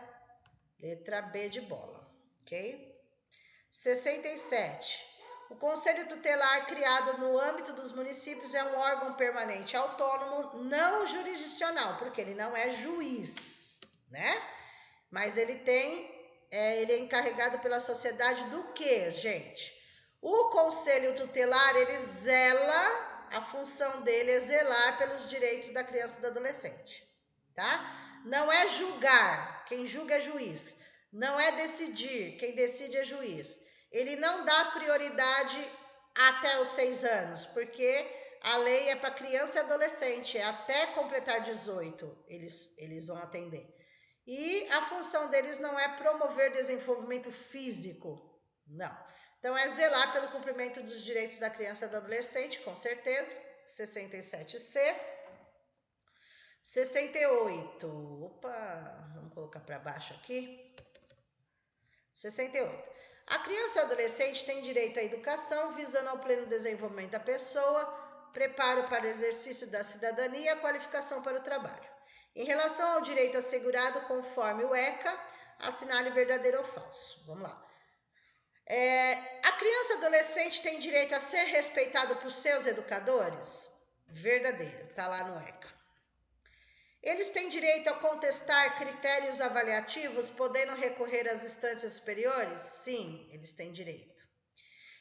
letra B de bola. Ok? 67. O Conselho Tutelar, criado no âmbito dos municípios, é um órgão permanente autônomo não jurisdicional, porque ele não é juiz, né? Mas ele é encarregado pela sociedade do quê, gente? O Conselho Tutelar, ele zela, a função dele é zelar pelos direitos da criança e do adolescente, tá? Não é julgar, quem julga é juiz. Não é decidir, quem decide é juiz. Ele não dá prioridade até os 6 anos, porque a lei é para criança e adolescente, é até completar 18 eles vão atender. E a função deles não é promover desenvolvimento físico, não. Então, é zelar pelo cumprimento dos direitos da criança e do adolescente, com certeza, 67C. 68, opa, vamos colocar para baixo aqui. 68. A criança e o adolescente têm direito à educação, visando ao pleno desenvolvimento da pessoa, preparo para o exercício da cidadania e qualificação para o trabalho. Em relação ao direito assegurado conforme o ECA, assinale verdadeiro ou falso. Vamos lá. A criança e o adolescente tem direito a ser respeitado por seus educadores? Verdadeiro, está lá no ECA. Eles têm direito a contestar critérios avaliativos, podendo recorrer às instâncias superiores? Sim, eles têm direito.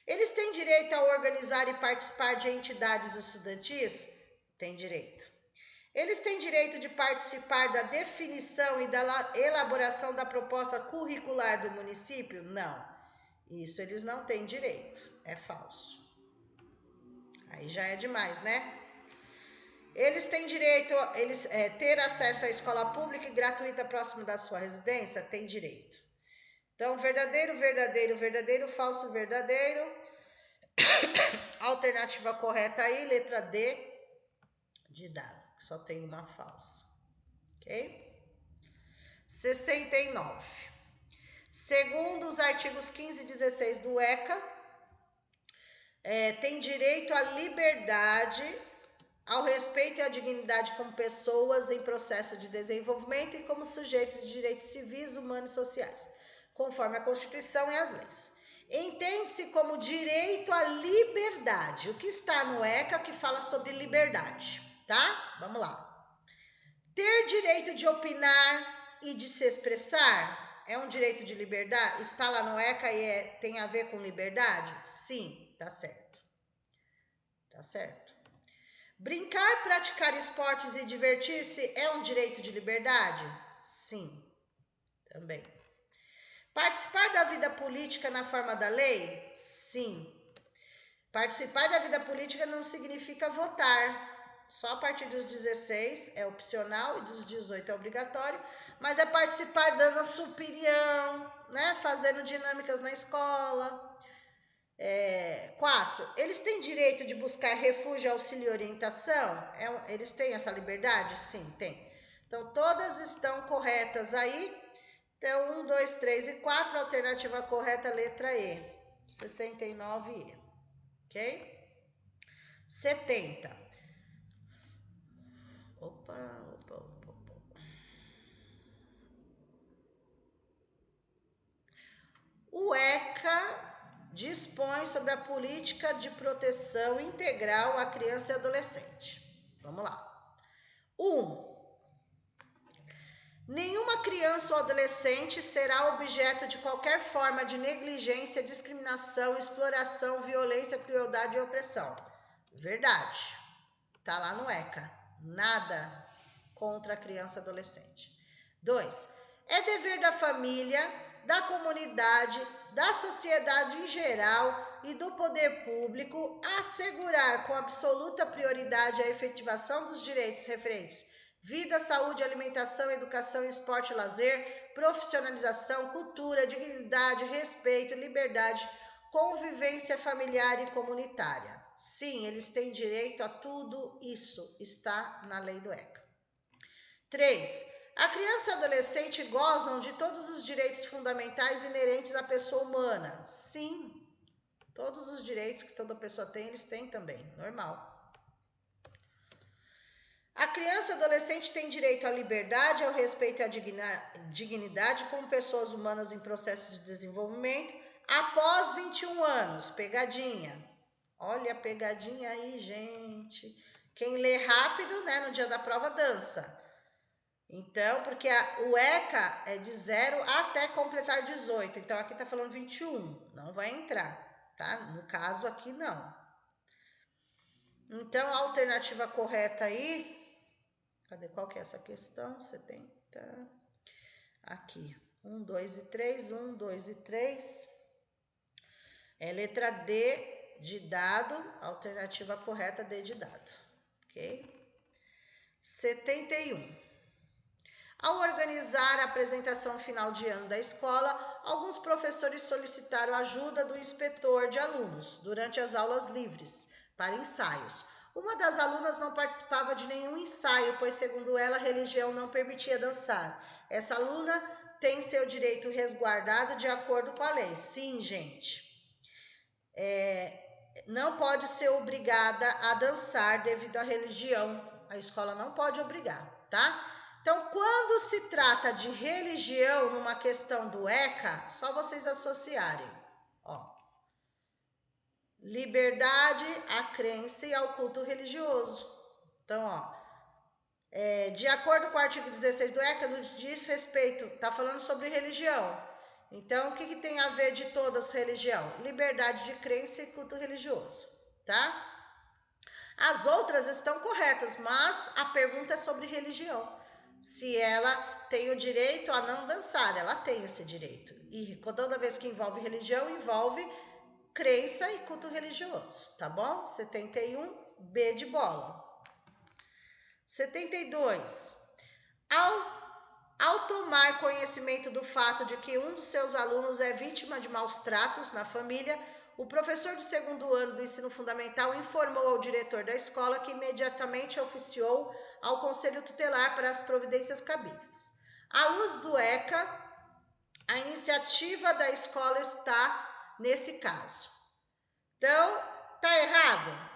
Eles têm direito a organizar e participar de entidades estudantis? Têm direito. Eles têm direito de participar da definição e da elaboração da proposta curricular do município? Não. Isso eles não têm direito. É falso. Aí já é demais, né? Eles têm direito a ter acesso à escola pública e gratuita próximo da sua residência? Tem direito. Então, verdadeiro, verdadeiro, verdadeiro, falso, verdadeiro. Alternativa correta aí, letra D, de dado, que só tem uma falsa. Ok? 69. Segundo os artigos 15 e 16 do ECA, tem direito à liberdade, ao respeito e à dignidade como pessoas em processo de desenvolvimento e como sujeitos de direitos civis, humanos e sociais, conforme a Constituição e as leis. Entende-se como direito à liberdade. O que está no ECA que fala sobre liberdade, tá? Vamos lá. Ter direito de opinar e de se expressar é um direito de liberdade? Está lá no ECA e tem a ver com liberdade? Sim, tá certo. Tá certo. Brincar, praticar esportes e divertir-se é um direito de liberdade? Sim, também. Participar da vida política na forma da lei? Sim. Participar da vida política não significa votar. Só a partir dos 16 é opcional e dos 18 é obrigatório, mas é participar dando a sua opinião, né? Fazendo dinâmicas na escola. 4. Eles têm direito de buscar refúgio, auxílio e orientação? Eles têm essa liberdade? Sim, tem. Então, todas estão corretas aí. Então, 1, 2, 3 e 4, alternativa correta, letra E. 69E. Ok? 70. Opa. O ECA dispõe sobre a política de proteção integral à criança e adolescente. Vamos lá. 1. Nenhuma criança ou adolescente será objeto de qualquer forma de negligência, discriminação, exploração, violência, crueldade e opressão. Verdade. Tá lá no ECA. Nada contra a criança e adolescente. 2. É dever da família, da comunidade, da sociedade em geral e do poder público assegurar com absoluta prioridade a efetivação dos direitos referentes vida, saúde, alimentação, educação, esporte, lazer, profissionalização, cultura, dignidade, respeito, liberdade, convivência familiar e comunitária. Sim, eles têm direito a tudo isso, está na lei do ECA. 3. A criança e o adolescente gozam de todos os direitos fundamentais inerentes à pessoa humana. Sim, todos os direitos que toda pessoa tem, eles têm também, normal. A criança e o adolescente têm direito à liberdade, ao respeito e à dignidade como pessoas humanas em processo de desenvolvimento após 21 anos. Pegadinha. Olha a pegadinha aí, gente. Quem lê rápido, né, no dia da prova dança. Então, porque o ECA é de 0 até completar 18. Então, aqui tá falando 21. Não vai entrar, tá? No caso aqui, não. Então, a alternativa correta aí... Cadê? Qual que é essa questão? 70. Aqui. 1, 2 e 3. 1, 2 e 3. É letra D de dado. Alternativa correta, D de dado. Ok? 71. Ao organizar a apresentação final de ano da escola, alguns professores solicitaram ajuda do inspetor de alunos durante as aulas livres para ensaios. Uma das alunas não participava de nenhum ensaio, pois, segundo ela, a religião não permitia dançar. Essa aluna tem seu direito resguardado de acordo com a lei. Sim, gente. Não pode ser obrigada a dançar devido à religião. A escola não pode obrigar, tá? Então, quando se trata de religião, numa questão do ECA, só vocês associarem. Ó, liberdade à crença e ao culto religioso. Então, ó, de acordo com o artigo 16 do ECA, nos diz respeito, tá falando sobre religião. Então, o que tem a ver de todas religião? Liberdade de crença e culto religioso, tá? As outras estão corretas, mas a pergunta é sobre religião. Se ela tem o direito a não dançar, ela tem esse direito. E toda vez que envolve religião, envolve crença e culto religioso, tá bom? 71, B de bola. 72. Ao tomar conhecimento do fato de que um dos seus alunos é vítima de maus tratos na família, o professor do segundo ano do ensino fundamental informou ao diretor da escola, que imediatamente oficiou ao conselho tutelar para as providências cabíveis. À luz do ECA, a iniciativa da escola está nesse caso. Então, tá errado?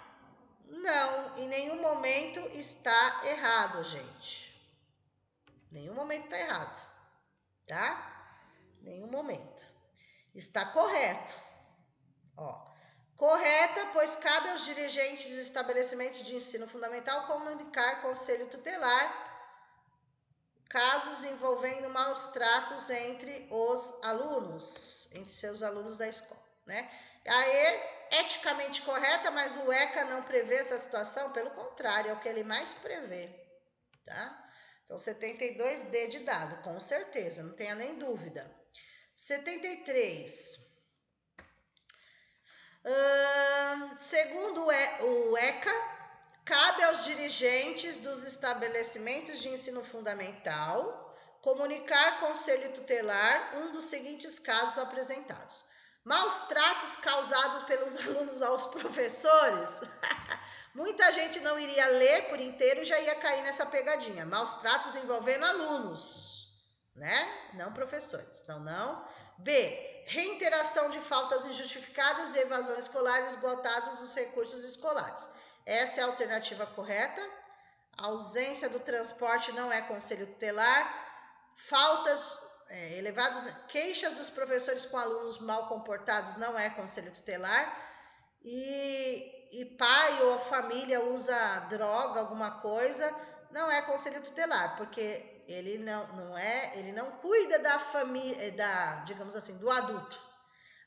Não, em nenhum momento está errado, gente. Nenhum momento está errado, tá? Nenhum momento. Está correto. Ó, correta, pois cabe aos dirigentes dos estabelecimentos de ensino fundamental comunicar ao conselho tutelar casos envolvendo maus tratos entre os alunos, entre seus alunos da escola, né? Aí, eticamente correta, mas o ECA não prevê essa situação, pelo contrário, é o que ele mais prevê, tá? Então, 72D de dado, com certeza, não tenha nem dúvida. 73. Segundo o ECA, cabe aos dirigentes dos estabelecimentos de ensino fundamental comunicar ao conselho tutelar um dos seguintes casos apresentados: maus tratos causados pelos alunos aos professores. Muita gente não iria ler por inteiro e já ia cair nessa pegadinha. Maus tratos envolvendo alunos, né? Não professores. Então, não. B. Reiteração de faltas injustificadas e evasão escolar esgotados dos recursos escolares. Essa é a alternativa correta. A ausência do transporte não é conselho tutelar. Faltas elevadas, queixas dos professores com alunos mal comportados não é conselho tutelar. E pai ou família usa droga, alguma coisa, não é conselho tutelar, porque ele não cuida da família, digamos assim, do adulto.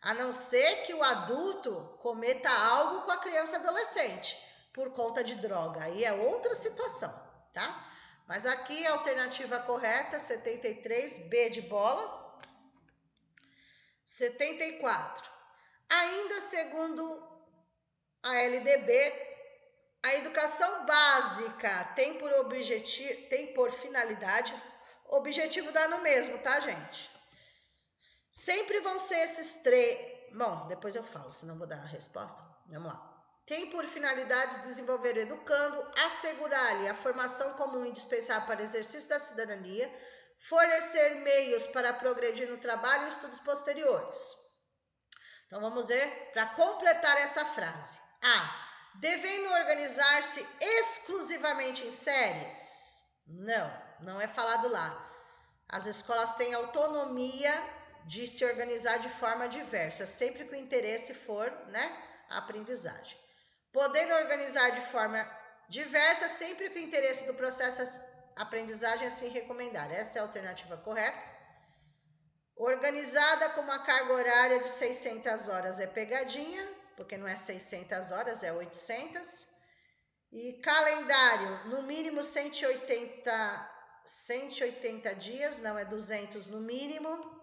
A não ser que o adulto cometa algo com a criança e adolescente, por conta de droga. Aí é outra situação, tá? Mas aqui a alternativa correta, 73, B de bola. 74. Ainda segundo a LDB, a educação básica tem por finalidade, objetivo dá no mesmo, tá, gente? Sempre vão ser esses três. Bom, depois eu falo, senão vou dar a resposta. Vamos lá. Tem por finalidade desenvolver o educando, assegurar-lhe a formação comum indispensável para o exercício da cidadania, fornecer meios para progredir no trabalho e estudos posteriores. Então vamos ver, para completar essa frase. A. Devendo organizar-se exclusivamente em séries? Não é falado lá. As escolas têm autonomia de se organizar de forma diversa, sempre que o interesse for, né, a aprendizagem. Podendo organizar de forma diversa, sempre que o interesse do processo aprendizagem assim recomendar. Essa é a alternativa correta. Organizada com uma carga horária de 600 horas é pegadinha, porque não é 600 horas, é 800. E calendário, no mínimo 180 dias, não é 200 no mínimo.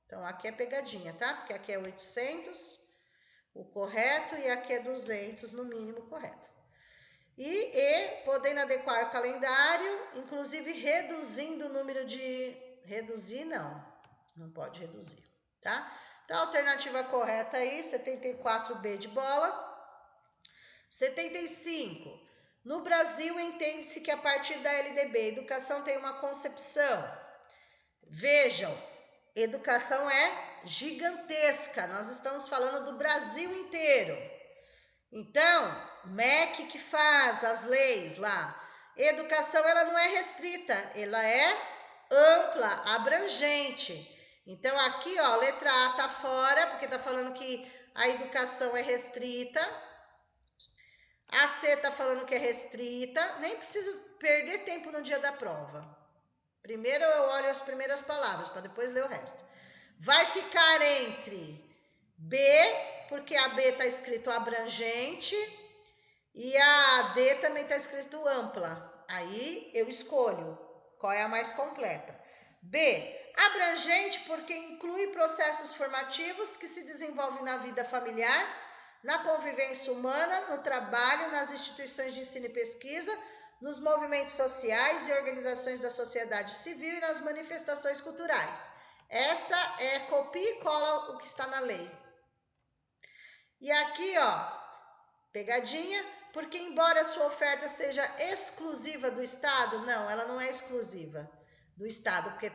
Então, aqui é pegadinha, tá? Porque aqui é 800, o correto, e aqui é 200 no mínimo correto. E podendo adequar o calendário, inclusive reduzindo o número de... Reduzir, não pode reduzir, tá? Então, a alternativa correta aí, 74B de bola. 75. No Brasil, entende-se que a partir da LDB, a educação tem uma concepção. Vejam, educação é gigantesca, nós estamos falando do Brasil inteiro. Então, o MEC que faz as leis lá, educação ela não é restrita, ela é ampla, abrangente. Então, aqui, ó, letra A tá fora, porque tá falando que a educação é restrita. A C tá falando que é restrita. Nem preciso perder tempo no dia da prova. Primeiro eu olho as primeiras palavras, para depois ler o resto. Vai ficar entre B, porque a B está escrito abrangente, e a D também está escrito ampla. Aí eu escolho qual é a mais completa. B, abrangente porque inclui processos formativos que se desenvolvem na vida familiar, na convivência humana, no trabalho, nas instituições de ensino e pesquisa, nos movimentos sociais e organizações da sociedade civil e nas manifestações culturais. Essa é copia e cola o que está na lei. E aqui, ó, pegadinha, porque embora a sua oferta seja exclusiva do Estado, não, ela não é exclusiva do Estado, porque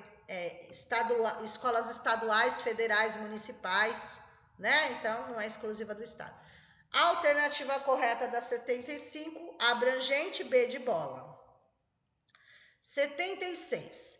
escolas estaduais, federais, municipais, né? Então, não é exclusiva do Estado. A alternativa correta da 75, abrangente, B de bola. 76.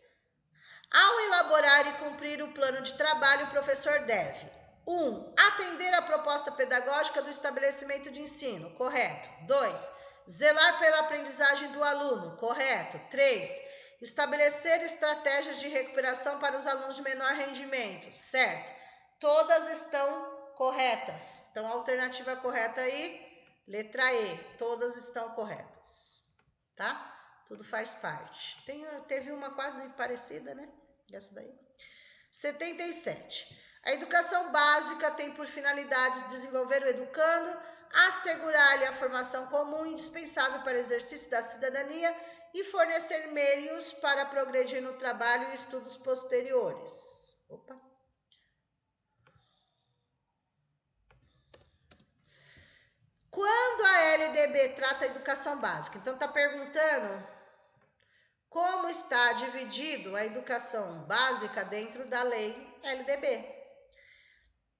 Ao elaborar e cumprir o plano de trabalho, o professor deve: 1. Atender à proposta pedagógica do estabelecimento de ensino, correto. 2. Zelar pela aprendizagem do aluno, correto. 3. Estabelecer estratégias de recuperação para os alunos de menor rendimento, certo. Todas estão corretas. Então, a alternativa correta aí, letra E, todas estão corretas, tá? Tudo faz parte. Teve uma quase parecida, né? Essa daí. 77. A educação básica tem por finalidades desenvolver o educando, assegurar-lhe a formação comum indispensável para o exercício da cidadania e fornecer meios para progredir no trabalho e estudos posteriores. Opa! Quando a LDB trata a educação básica? Então, está perguntando como está dividido a educação básica dentro da lei LDB.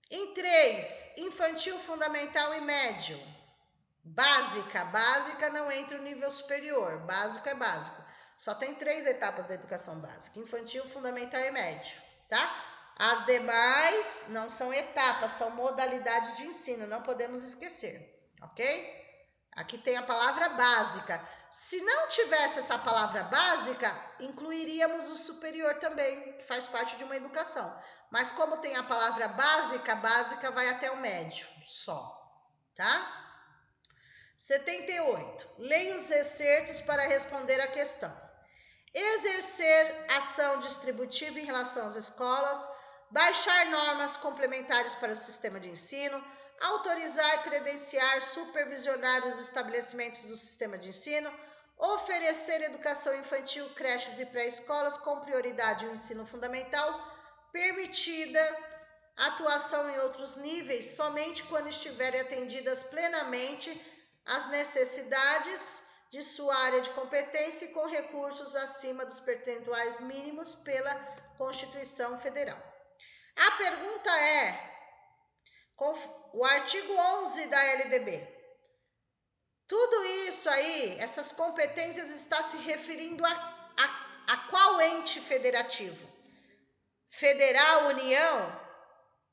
Em 3, infantil, fundamental e médio. Básica não entra no nível superior, básico é básico. Só tem 3 etapas da educação básica, infantil, fundamental e médio, tá? As demais não são etapas, são modalidades de ensino, não podemos esquecer, ok? Aqui tem a palavra básica. Se não tivesse essa palavra básica, incluiríamos o superior também, que faz parte de uma educação. Mas como tem a palavra básica, básica vai até o médio só, tá? 78. Leia os excertos para responder a questão. Exercer ação distributiva em relação às escolas, baixar normas complementares para o sistema de ensino, autorizar, credenciar, supervisionar os estabelecimentos do sistema de ensino, oferecer educação infantil, creches e pré-escolas com prioridade ao ensino fundamental, permitida atuação em outros níveis somente quando estiverem atendidas plenamente as necessidades de sua área de competência e com recursos acima dos percentuais mínimos pela Constituição Federal. A pergunta é, com o artigo 11 da LDB, tudo isso aí, essas competências está se referindo a qual ente federativo? Federal, União,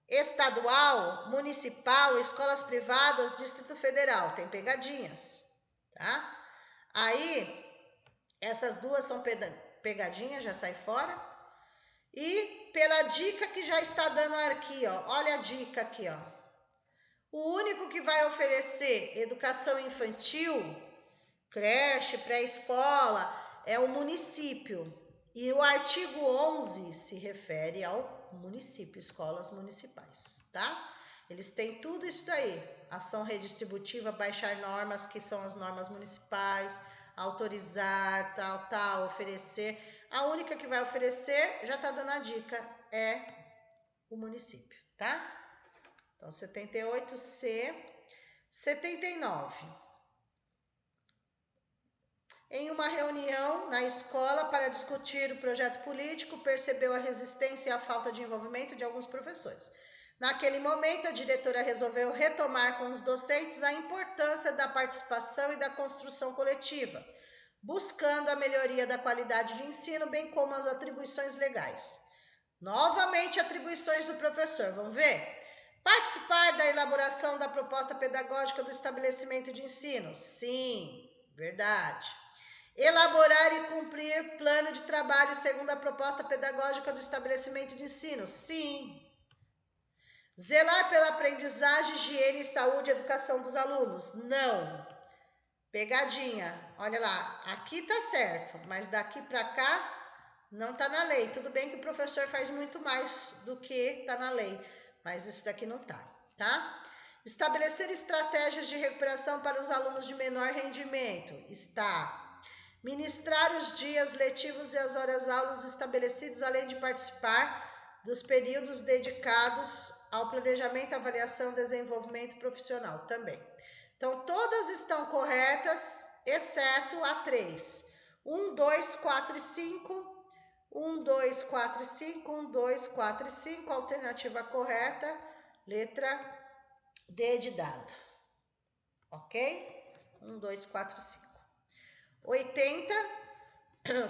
estadual, municipal, escolas privadas, Distrito Federal. Tem pegadinhas, tá? Aí, essas duas são pegadinhas, já sai fora. E pela dica que já está dando aqui, ó. Olha a dica aqui, ó. O único que vai oferecer educação infantil, creche, pré-escola, é o município. E o artigo 11 se refere ao município, escolas municipais, tá? Eles têm tudo isso daí. Ação redistributiva, baixar normas, que são as normas municipais, autorizar, tal, oferecer. A única que vai oferecer, já está dando a dica, é o município, tá? Então, 78C. 79. Em uma reunião na escola para discutir o projeto político, percebeu a resistência e a falta de envolvimento de alguns professores. Naquele momento, a diretora resolveu retomar com os docentes a importância da participação e da construção coletiva, buscando a melhoria da qualidade de ensino, bem como as atribuições legais. Novamente, atribuições do professor, vamos ver? Participar da elaboração da proposta pedagógica do estabelecimento de ensino. Sim, verdade. Elaborar e cumprir plano de trabalho segundo a proposta pedagógica do estabelecimento de ensino. Sim. Zelar pela aprendizagem, higiene, saúde e educação dos alunos. Não. Pegadinha. Olha lá, aqui tá certo, mas daqui para cá não tá na lei. Tudo bem que o professor faz muito mais do que tá na lei, mas isso daqui não tá? Estabelecer estratégias de recuperação para os alunos de menor rendimento. Está. Ministrar os dias letivos e as horas-aulas estabelecidos, além de participar dos períodos dedicados ao planejamento, avaliação e desenvolvimento profissional também. Então, todas estão corretas, exceto a 3. 1, 2, 4 e 5. 1, 2, 4 e 5. 1, 2, 4 e 5. Alternativa correta, letra D de dado. Ok? 1, 2, 4 e 5. 80.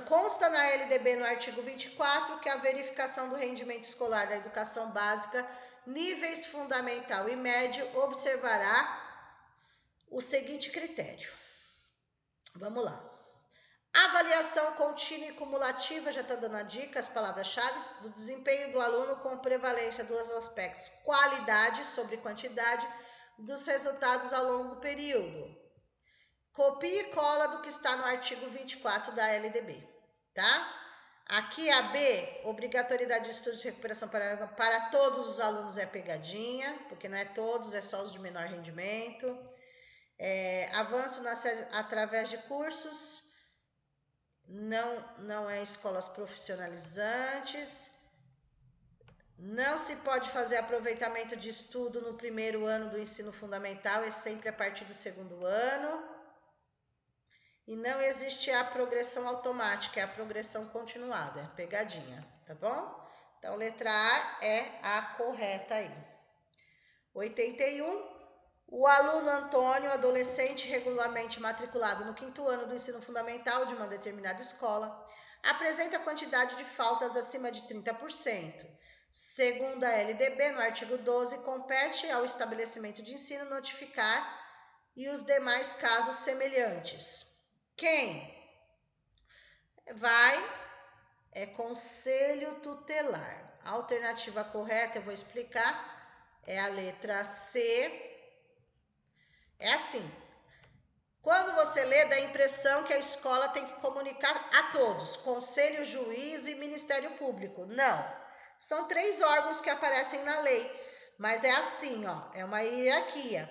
Consta na LDB no artigo 24 que a verificação do rendimento escolar da educação básica, níveis fundamental e médio, observará o seguinte critério. Vamos lá. Avaliação contínua e cumulativa, já está dando a dica, as palavras-chave, do desempenho do aluno com prevalência dos aspectos qualidade sobre quantidade dos resultados ao longo do período. Copie e cola do que está no artigo 24 da LDB, tá? Aqui a B, obrigatoriedade de estudos de recuperação para todos os alunos é pegadinha, porque não é todos, é só os de menor rendimento. Avanço através de cursos, não é escolas profissionalizantes. Não se pode fazer aproveitamento de estudo no primeiro ano do ensino fundamental, é sempre a partir do segundo ano. E não existe a progressão automática, é a progressão continuada, é pegadinha, tá bom? Então, letra A é a correta aí. 81. O aluno Antônio, adolescente regularmente matriculado no 5º ano do ensino fundamental de uma determinada escola, apresenta quantidade de faltas acima de 30%. Segundo a LDB, no artigo 12, compete ao estabelecimento de ensino notificar e os demais casos semelhantes. Quem? É conselho tutelar. A alternativa correta, eu vou explicar, é a letra C. É assim, quando você lê, dá a impressão que a escola tem que comunicar a todos, conselho, juiz e Ministério Público. Não, são 3 órgãos que aparecem na lei, mas é assim, ó, é uma hierarquia.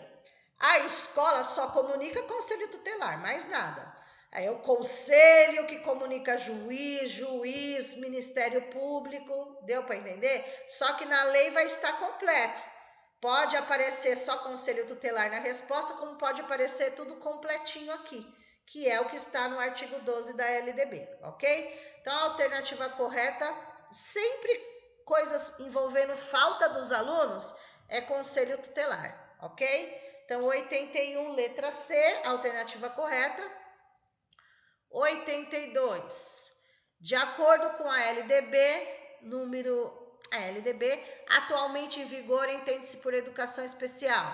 A escola só comunica conselho tutelar, mais nada. Aí é o conselho que comunica juiz, Ministério Público, deu para entender? Só que na lei vai estar completo. Pode aparecer só conselho tutelar na resposta, como pode aparecer tudo completinho aqui, que é o que está no artigo 12 da LDB, ok? Então, a alternativa correta, sempre coisas envolvendo falta dos alunos, é conselho tutelar, ok? Então, 81, letra C, alternativa correta. 82. De acordo com a LDB, atualmente em vigor, entende-se por educação especial.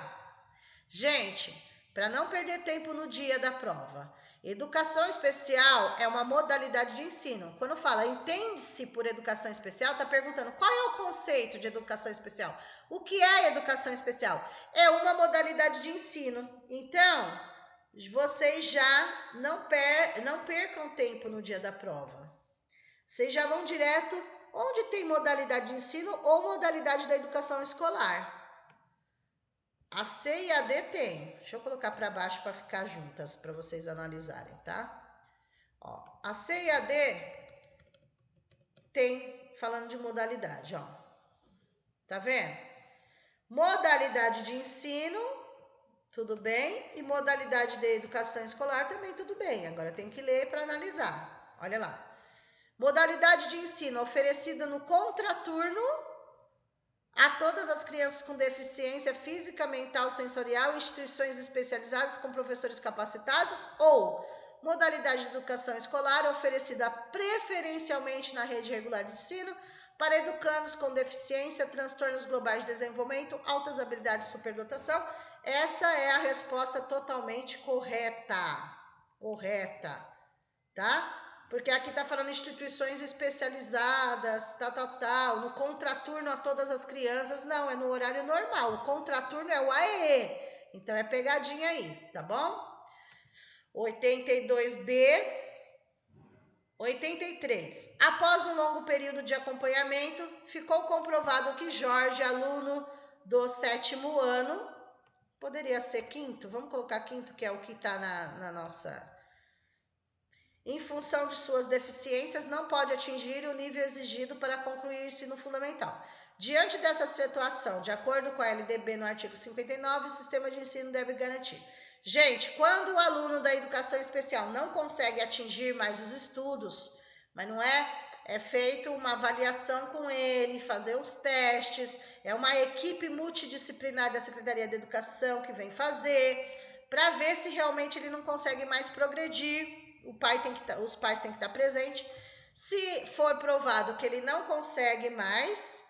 Gente, para não perder tempo no dia da prova, educação especial é uma modalidade de ensino. Quando fala entende-se por educação especial, está perguntando qual é o conceito de educação especial. O que é educação especial? É uma modalidade de ensino. Então, vocês já não percam tempo no dia da prova. Vocês já vão direto onde tem modalidade de ensino ou modalidade da educação escolar. A C e a D tem. Deixa eu colocar para baixo para ficar juntas, para vocês analisarem, tá? Ó, a C e a D tem, falando de modalidade, ó. Tá vendo? Modalidade de ensino, tudo bem. E modalidade de educação escolar também tudo bem. Agora tem que ler para analisar. Olha lá. Modalidade de ensino oferecida no contraturno a todas as crianças com deficiência física, mental, sensorial, instituições especializadas com professores capacitados, ou modalidade de educação escolar oferecida preferencialmente na rede regular de ensino para educandos com deficiência, transtornos globais de desenvolvimento, altas habilidades de superdotação. Essa é a resposta totalmente correta. Correta, tá? Porque aqui tá falando instituições especializadas, tal, no contraturno a todas as crianças. Não, é no horário normal. O contraturno é o AEE. Então é pegadinha aí, tá bom? 82D. 83. Após um longo período de acompanhamento, ficou comprovado que Jorge, aluno do 7º ano, poderia ser 5º, vamos colocar 5º, que é o que está na nossa... Em função de suas deficiências, não pode atingir o nível exigido para concluir o ensino fundamental. Diante dessa situação, de acordo com a LDB no artigo 59, o sistema de ensino deve garantir. Gente, quando o aluno da educação especial não consegue atingir mais os estudos, mas não é feita uma avaliação com ele, fazer os testes, é uma equipe multidisciplinar da Secretaria de Educação que vem fazer, para ver se realmente ele não consegue mais progredir. Os pais têm que estar presentes. Se for provado que ele não consegue mais,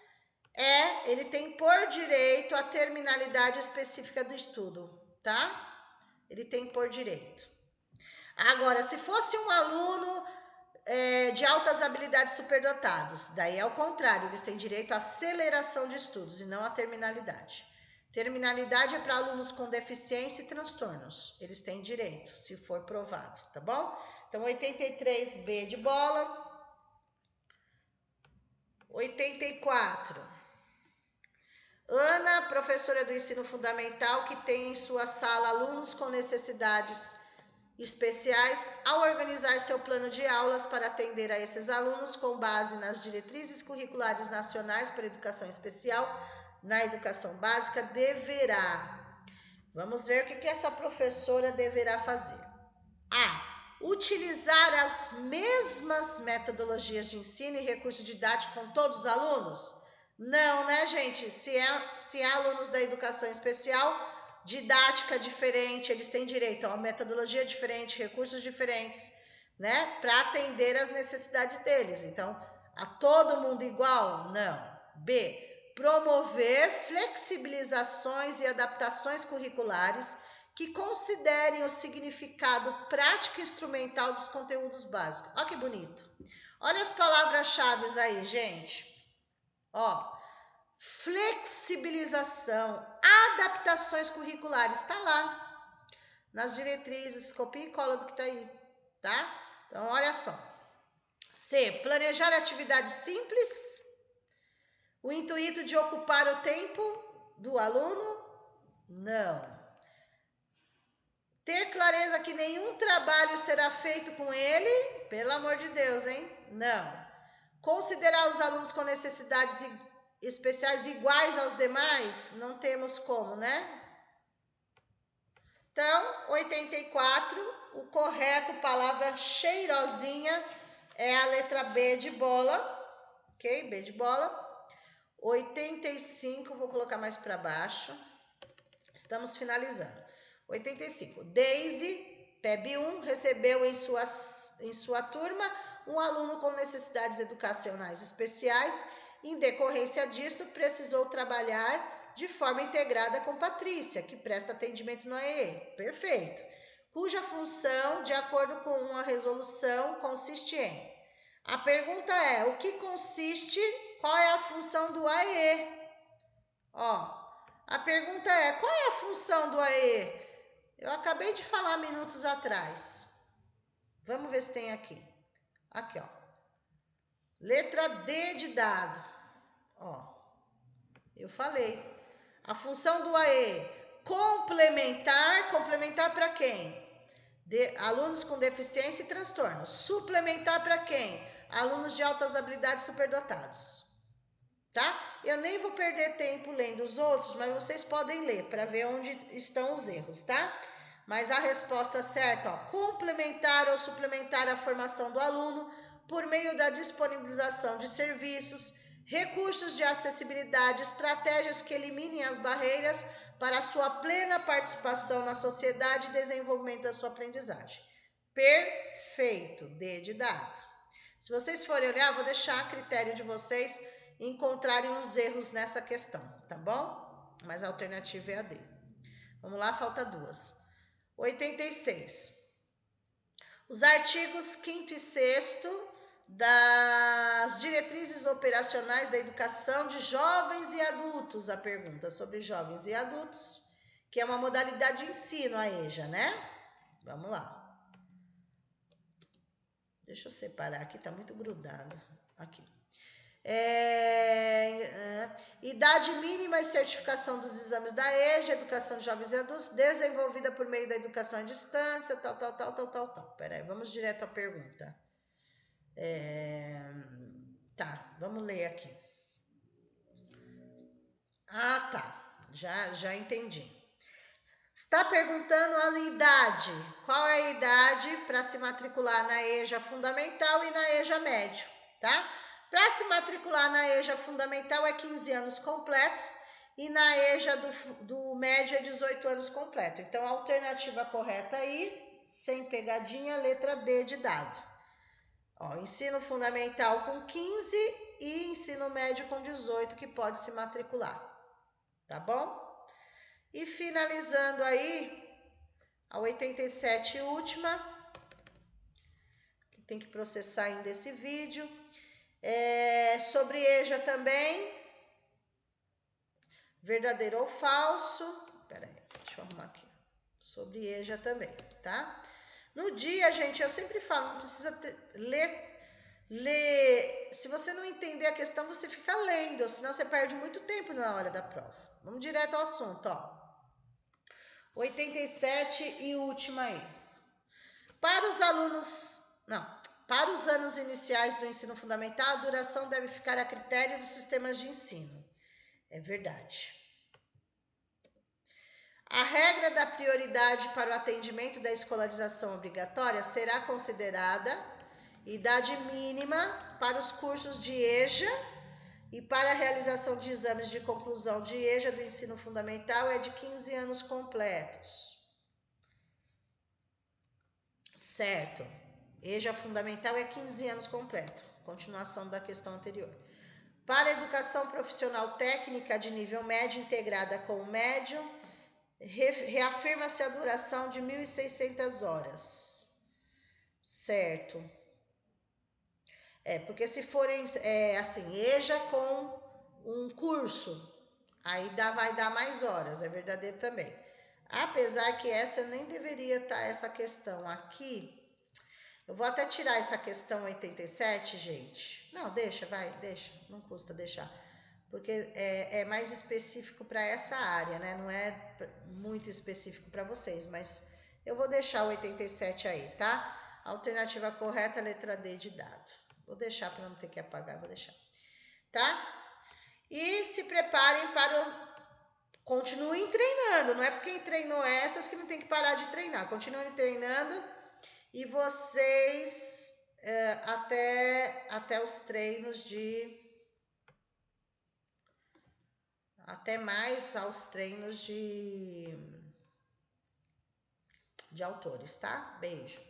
ele tem por direito a terminalidade específica do estudo, tá? Ele tem por direito. Agora, se fosse um aluno de altas habilidades superdotados, daí é o contrário, eles têm direito à aceleração de estudos e não à terminalidade. Terminalidade é para alunos com deficiência e transtornos. Eles têm direito, se for provado, tá bom? Então, 83B de bola. 84. Ana, professora do ensino fundamental, que tem em sua sala alunos com necessidades especiais, ao organizar seu plano de aulas para atender a esses alunos com base nas diretrizes curriculares nacionais para educação especial, na educação básica, deverá. Vamos ver o que essa professora deverá fazer. A. Utilizar as mesmas metodologias de ensino e recurso didático com todos os alunos? Não, né, gente? Se é alunos da educação especial, didática diferente, eles têm direito a uma metodologia diferente, recursos diferentes, né? Para atender as necessidades deles. Então, a todo mundo igual? Não. B. Promover flexibilizações e adaptações curriculares que considerem o significado prático e instrumental dos conteúdos básicos. Olha que bonito. Olha as palavras-chave aí, gente. Ó, flexibilização, adaptações curriculares, está lá. Nas diretrizes, copia e cola do que está aí, tá? Então, olha só. C, planejar atividades simples. O intuito de ocupar o tempo do aluno? Não. Ter clareza que nenhum trabalho será feito com ele? Pelo amor de Deus, hein? Não. Considerar os alunos com necessidades especiais iguais aos demais? Não temos como, né? Então, 84, o correto, palavra cheirosinha, é a letra B de bola, ok? B de bola. 85, vou colocar mais para baixo. Estamos finalizando. 85. Daisy, PEB 1, recebeu em sua turma um aluno com necessidades educacionais especiais. Em decorrência disso, precisou trabalhar de forma integrada com Patrícia, que presta atendimento no AE. Perfeito. Cuja função, de acordo com a resolução, consiste em... A pergunta é, o que consiste, qual é a função do AE? Ó, a pergunta é, qual é a função do AE? Eu acabei de falar minutos atrás. Vamos ver se tem aqui. Aqui, ó. Letra D de dado. Ó, eu falei. A função do AE, complementar para quem? Alunos com deficiência e transtorno. Suplementar para quem? Alunos de altas habilidades superdotados. Tá? Eu nem vou perder tempo lendo os outros, mas vocês podem ler para ver onde estão os erros, tá? Mas a resposta certa, ó, complementar ou suplementar a formação do aluno por meio da disponibilização de serviços, recursos de acessibilidade, estratégias que eliminem as barreiras para a sua plena participação na sociedade e desenvolvimento da sua aprendizagem. Perfeito, D de dado. Se vocês forem olhar, vou deixar a critério de vocês encontrarem os erros nessa questão, tá bom? Mas a alternativa é a D. Vamos lá, falta duas. 86. Os artigos 5º e 6º das diretrizes operacionais da educação de jovens e adultos, a pergunta sobre jovens e adultos, que é uma modalidade de ensino, a EJA, né? Vamos lá. Deixa eu separar aqui, tá muito grudado. Aqui. Idade mínima e certificação dos exames da EJA, educação de jovens e adultos, desenvolvida por meio da educação à distância, tal. Peraí, vamos direto à pergunta. Tá, vamos ler aqui. Ah, tá, já entendi. Está perguntando a idade. Qual é a idade para se matricular na EJA fundamental e na EJA médio, tá? Para se matricular na EJA fundamental é 15 anos completos e na EJA do médio é 18 anos completo. Então, a alternativa correta aí, sem pegadinha, letra D de dado. Ó, ensino fundamental com 15 e ensino médio com 18 que pode se matricular, tá bom? E finalizando aí, a 87 última, que tem que processar ainda esse vídeo, sobre EJA também, verdadeiro ou falso, peraí, deixa eu arrumar aqui, sobre EJA também, tá? No dia, gente, eu sempre falo, não precisa ler, se você não entender a questão, você fica lendo, senão você perde muito tempo na hora da prova. Vamos direto ao assunto, ó. 87 e última aí. Para os anos iniciais do ensino fundamental, a duração deve ficar a critério dos sistemas de ensino. É verdade. A regra da prioridade para o atendimento da escolarização obrigatória será considerada idade mínima para os cursos de EJA e para a realização de exames de conclusão de EJA do ensino fundamental é de 15 anos completos. Certo. EJA fundamental é 15 anos completo. Continuação da questão anterior. Para a educação profissional técnica de nível médio integrada com o médio, reafirma-se a duração de 1.600 horas. Certo. Porque se forem, assim, EJA com um curso, aí vai dar mais horas, é verdadeiro também. Apesar que essa nem deveria estar essa questão aqui. Eu vou até tirar essa questão 87, gente. Não, deixa, não custa deixar. Porque é mais específico para essa área, né? Não é muito específico para vocês, mas eu vou deixar o 87 aí, tá? Alternativa correta, letra D de dado. Vou deixar para não ter que apagar, vou deixar. Tá? E se preparem para continuem treinando, não é porque treinou essas que não tem que parar de treinar. Continuem treinando e vocês até os treinos até mais aos treinos de autores, tá? Beijo.